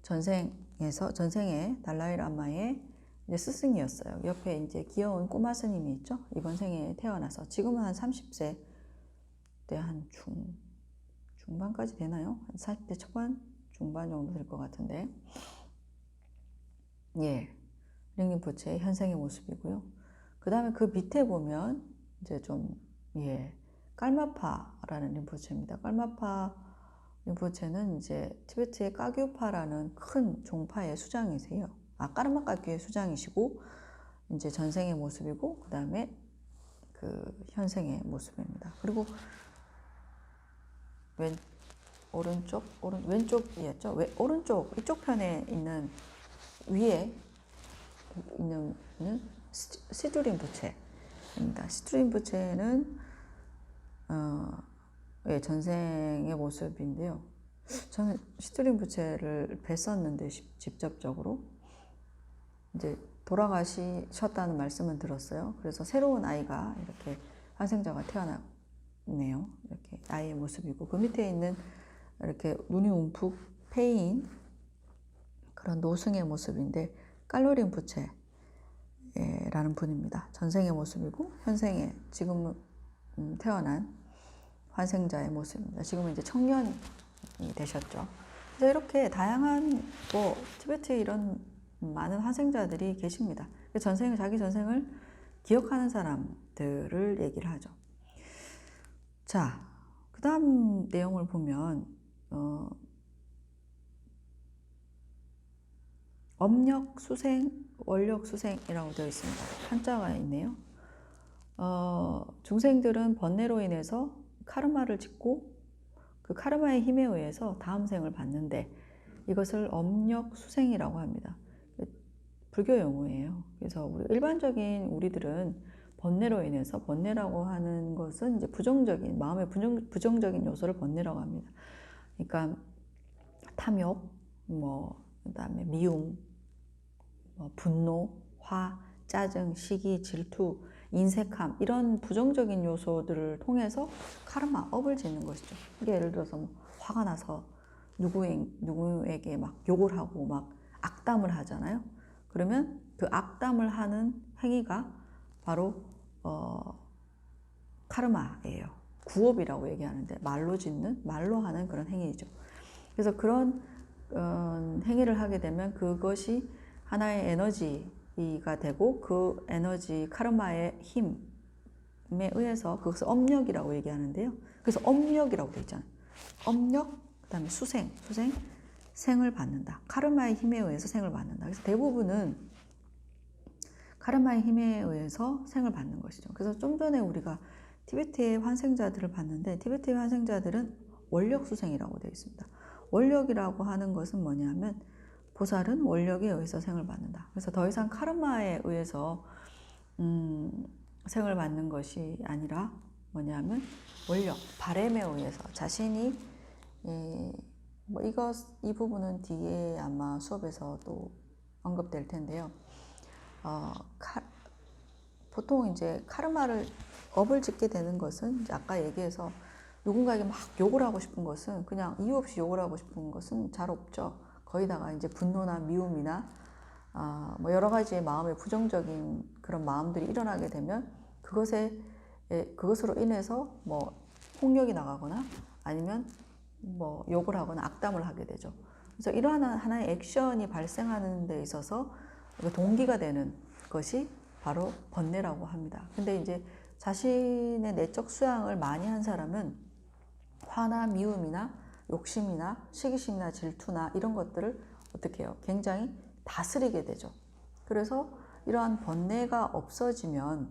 전생에 달라이라마의 이제 스승이었어요. 옆에 이제 귀여운 꼬마 스님이 있죠. 이번 생에 태어나서 지금은 한 30세 때 한 중반까지 되나요? 한 40대 초반? 중반 정도 될 것 같은데 링림포체의 현생의 모습이고요. 그 다음에 그 밑에 보면 이제 좀 깔마파라는 림포체입니다. 깔마파 림포체는 이제 티베트의 까규파라는 큰 종파의 수장이세요. 까르마 까규의 수장이시고 이제 전생의 모습이고 그 다음에 그 현생의 모습입니다. 그리고 왼쪽이었죠. 오른쪽 이쪽 편에 있는 위에 있는 시두림부체입니다. 시두림부체는 전생의 모습인데요. 저는 시두림부체를 뵀었는데 직접적으로 이제 돌아가셨다는 말씀은 들었어요. 그래서 새로운 아이가 이렇게 환생자가 태어나네요. 이렇게 아이의 모습이고 그 밑에 있는 이렇게 눈이 움푹 패인 그런 노승의 모습인데 깔로림부체라는 분입니다. 전생의 모습이고 현생에 지금 태어난 환생자의 모습입니다. 지금은 이제 청년이 되셨죠. 그래서 이렇게 다양한 티베트에 이런 많은 환생자들이 계십니다. 자기 전생을 기억하는 사람들을 얘기를 하죠. 자, 그 다음 내용을 보면 업력 수생, 원력 수생이라고 되어 있습니다. 한자가 있네요. 중생들은 번뇌로 인해서 카르마를 짓고 그 카르마의 힘에 의해서 다음 생을 받는데 이것을 업력 수생이라고 합니다. 불교 용어예요. 그래서 일반적인 우리들은 번뇌로 인해서, 번뇌라고 하는 것은 이제 부정적인, 마음의 부정적인 요소를 번뇌라고 합니다. 그러니까 탐욕, 그다음에 미움, 분노, 화, 짜증, 시기, 질투, 인색함 이런 부정적인 요소들을 통해서 카르마, 업을 짓는 것이죠. 예를 들어서 화가 나서 누구에게 막 욕을 하고 막 악담을 하잖아요. 그러면 그 악담을 하는 행위가 바로 카르마예요. 구업이라고 얘기하는데 말로 하는 그런 행위죠. 그래서 그런 행위를 하게 되면 그것이 하나의 에너지가 되고 그 에너지 카르마의 힘에 의해서 그것을 업력이라고 얘기하는데요. 그래서 업력이라고 되어 있잖아요. 업력, 그다음에 생을 받는다. 카르마의 힘에 의해서 생을 받는다. 그래서 대부분은 카르마의 힘에 의해서 생을 받는 것이죠. 그래서 좀 전에 우리가 티베트의 환생자들을 봤는데 티베트의 환생자들은 원력수생이라고 되어 있습니다. 원력이라고 하는 것은 뭐냐면 보살은 원력에 의해서 생을 받는다. 그래서 더 이상 카르마에 의해서 생을 받는 것이 아니라 뭐냐면 원력, 바램에 의해서 자신이 이 부분은 뒤에 아마 수업에서도 언급될 텐데요. 보통 이제 업을 짓게 되는 것은 이제 아까 얘기해서 누군가에게 막 욕을 하고 싶은 것은, 그냥 이유 없이 욕을 하고 싶은 것은 잘 없죠. 거기다가 이제 분노나 미움이나 뭐 여러 가지의 마음의 부정적인 그런 마음들이 일어나게 되면 그것으로 인해서 뭐 폭력이 나가거나 아니면 뭐 욕을 하거나 악담을 하게 되죠. 그래서 이러한 하나의 액션이 발생하는 데 있어서 동기가 되는 것이 바로 번뇌라고 합니다. 근데 이제 자신의 내적 수양을 많이 한 사람은 화나 미움이나 욕심이나 시기심이나 질투나 이런 것들을 어떻게 해요? 굉장히 다스리게 되죠. 그래서 이러한 번뇌가 없어지면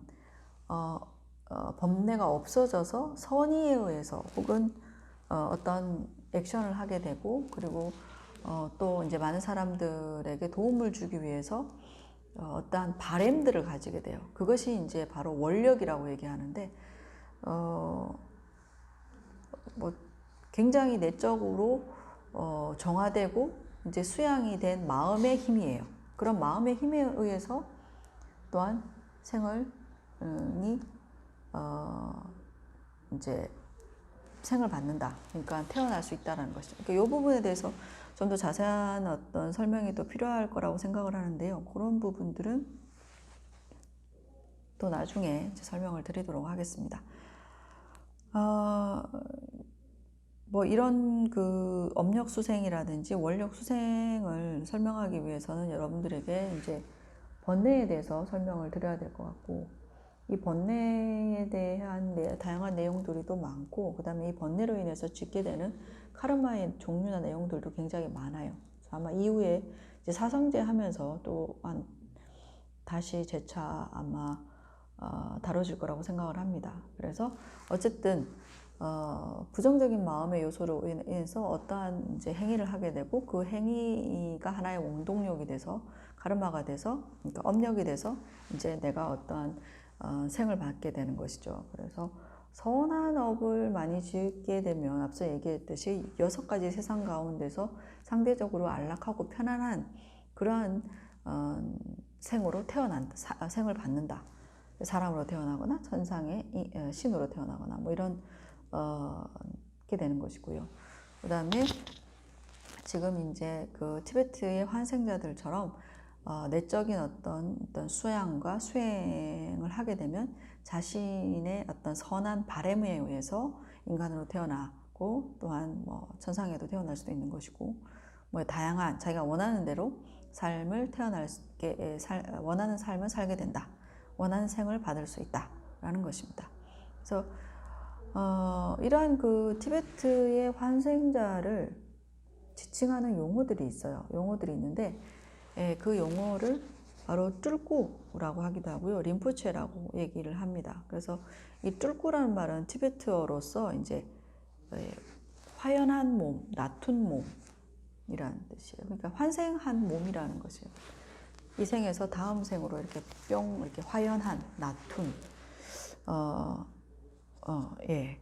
번뇌가 없어져서 선의에 의해서 혹은 어떤 액션을 하게 되고, 그리고 또 이제 많은 사람들에게 도움을 주기 위해서 어떠한 바램들을 가지게 돼요. 그것이 이제 바로 원력이라고 얘기하는데, 뭐 굉장히 내적으로 정화되고 이제 수양이 된 마음의 힘이에요. 그런 마음의 힘에 의해서 또한 생을 이제 생을 받는다. 그러니까 태어날 수 있다는 것이죠. 그러니까 이 부분에 대해서 좀 더 자세한 어떤 설명이 또 필요할 거라고 생각을 하는데요. 그런 부분들은 또 나중에 이제 설명을 드리도록 하겠습니다. 뭐 이런 그 업력 수생이라든지 원력 수생을 설명하기 위해서는 여러분들에게 이제 번뇌에 대해서 설명을 드려야 될 것 같고, 이 번뇌에 대한 다양한 내용들이 또 많고, 그 다음에 이 번뇌로 인해서 짓게 되는 카르마의 종류나 내용들도 굉장히 많아요. 그래서 아마 이후에 이제 사성제 하면서 또 다시 재차 아마 다뤄질 거라고 생각을 합니다. 그래서 어쨌든 부정적인 마음의 요소로 인해서 어떠한 이제 행위를 하게 되고, 그 행위가 하나의 원동력이 돼서 카르마가 돼서, 그러니까 업력이 돼서 이제 내가 어떠한 생을 받게 되는 것이죠. 그래서 선한 업을 많이 짓게 되면 앞서 얘기했듯이 6가지 세상 가운데서 상대적으로 안락하고 편안한 그러한 생으로 생을 받는다. 사람으로 태어나거나 천상의 신으로 태어나거나 뭐 이런 게 되는 것이고요. 그 다음에 지금 이제 그 티베트의 환생자들처럼 내적인 어떤 수양과 수행을 하게 되면 자신의 어떤 선한 바램에 의해서 인간으로 태어나고, 또한 뭐 천상에도 태어날 수도 있는 것이고, 뭐 다양한 자기가 원하는 대로 삶을 원하는 삶을 살게 된다. 원하는 생을 받을 수 있다라는 것입니다. 그래서 이러한 그 티베트의 환생자를 지칭하는 용어들이 있어요. 용어들이 있는데, 그 용어를 바로 뚫꾸라고 하기도 하고요, 림포체라고 얘기를 합니다. 그래서 이 뚫꾸라는 말은 티베트어로서 이제 화연한 몸, 낮은 몸이라는 뜻이에요. 그러니까 환생한 몸이라는 것이에요. 이 생에서 다음 생으로 이렇게 이렇게 화연한, 낮은,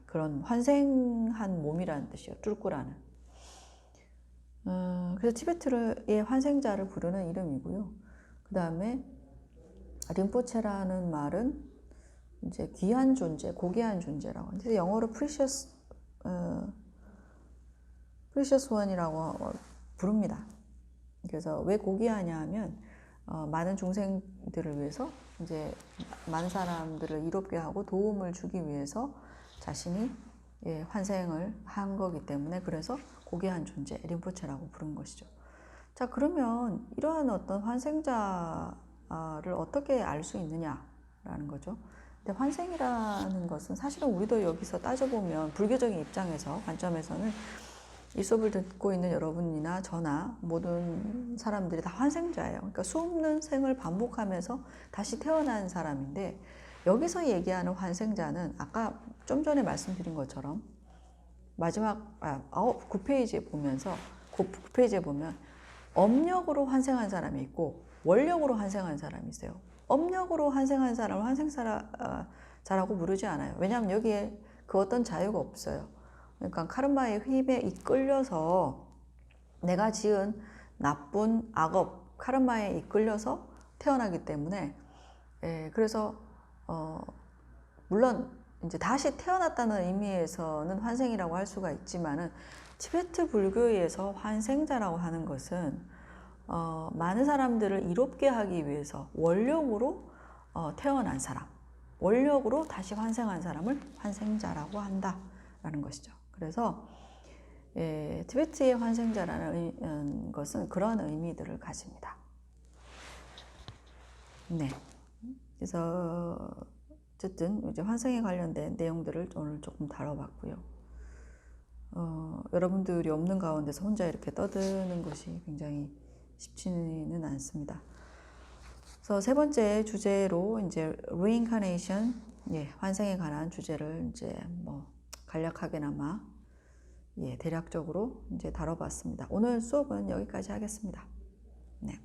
그런 환생한 몸이라는 뜻이에요. 뚫꾸라는. 그래서 티베트의 환생자를 부르는 이름이고요. 그 다음에 림포체라는 말은 이제 귀한 존재, 고귀한 존재라고. 그래서 영어로 precious one이라고 부릅니다. 그래서 왜 고귀하냐 하면 많은 중생들을 위해서 이제 많은 사람들을 이롭게 하고 도움을 주기 위해서 자신이 환생을 한 거기 때문에, 그래서 고귀한 존재, 림포체라고 부른 것이죠. 자, 그러면 이러한 어떤 환생자를 어떻게 알 수 있느냐라는 거죠. 근데 환생이라는 것은 사실은 우리도 여기서 따져보면 불교적인 입장에서, 관점에서는 이 수업을 듣고 있는 여러분이나 저나 모든 사람들이 다 환생자예요. 그러니까 수없는 생을 반복하면서 다시 태어난 사람인데, 여기서 얘기하는 환생자는 아까 좀 전에 말씀드린 것처럼 마지막 9페이지에 보면서 9페이지에 보면 업력으로 환생한 사람이 있고 원력으로 환생한 사람이 있어요. 업력으로 환생한 사람을 환생자라고 부르지 않아요. 왜냐하면 여기에 그 어떤 자유가 없어요. 그러니까 카르마의 힘에 이끌려서 내가 지은 나쁜 악업, 카르마에 이끌려서 태어나기 때문에, 그래서 물론 이제 다시 태어났다는 의미에서는 환생이라고 할 수가 있지만은 티베트 불교에서 환생자라고 하는 것은 많은 사람들을 이롭게 하기 위해서 원력으로 태어난 사람, 원력으로 다시 환생한 사람을 환생자라고 한다라는 것이죠. 그래서 티베트의 환생자라는 것은 그런 의미들을 가집니다. 네. 그래서 어쨌든 이제 환생에 관련된 내용들을 오늘 조금 다뤄봤고요. 여러분들이 없는 가운데서 혼자 이렇게 떠드는 것이 굉장히 쉽지는 않습니다. 그래서 세 번째 주제로 이제 reincarnation, 환생에 관한 주제를 이제 뭐 간략하게나마 대략적으로 이제 다뤄봤습니다. 오늘 수업은 여기까지 하겠습니다. 네.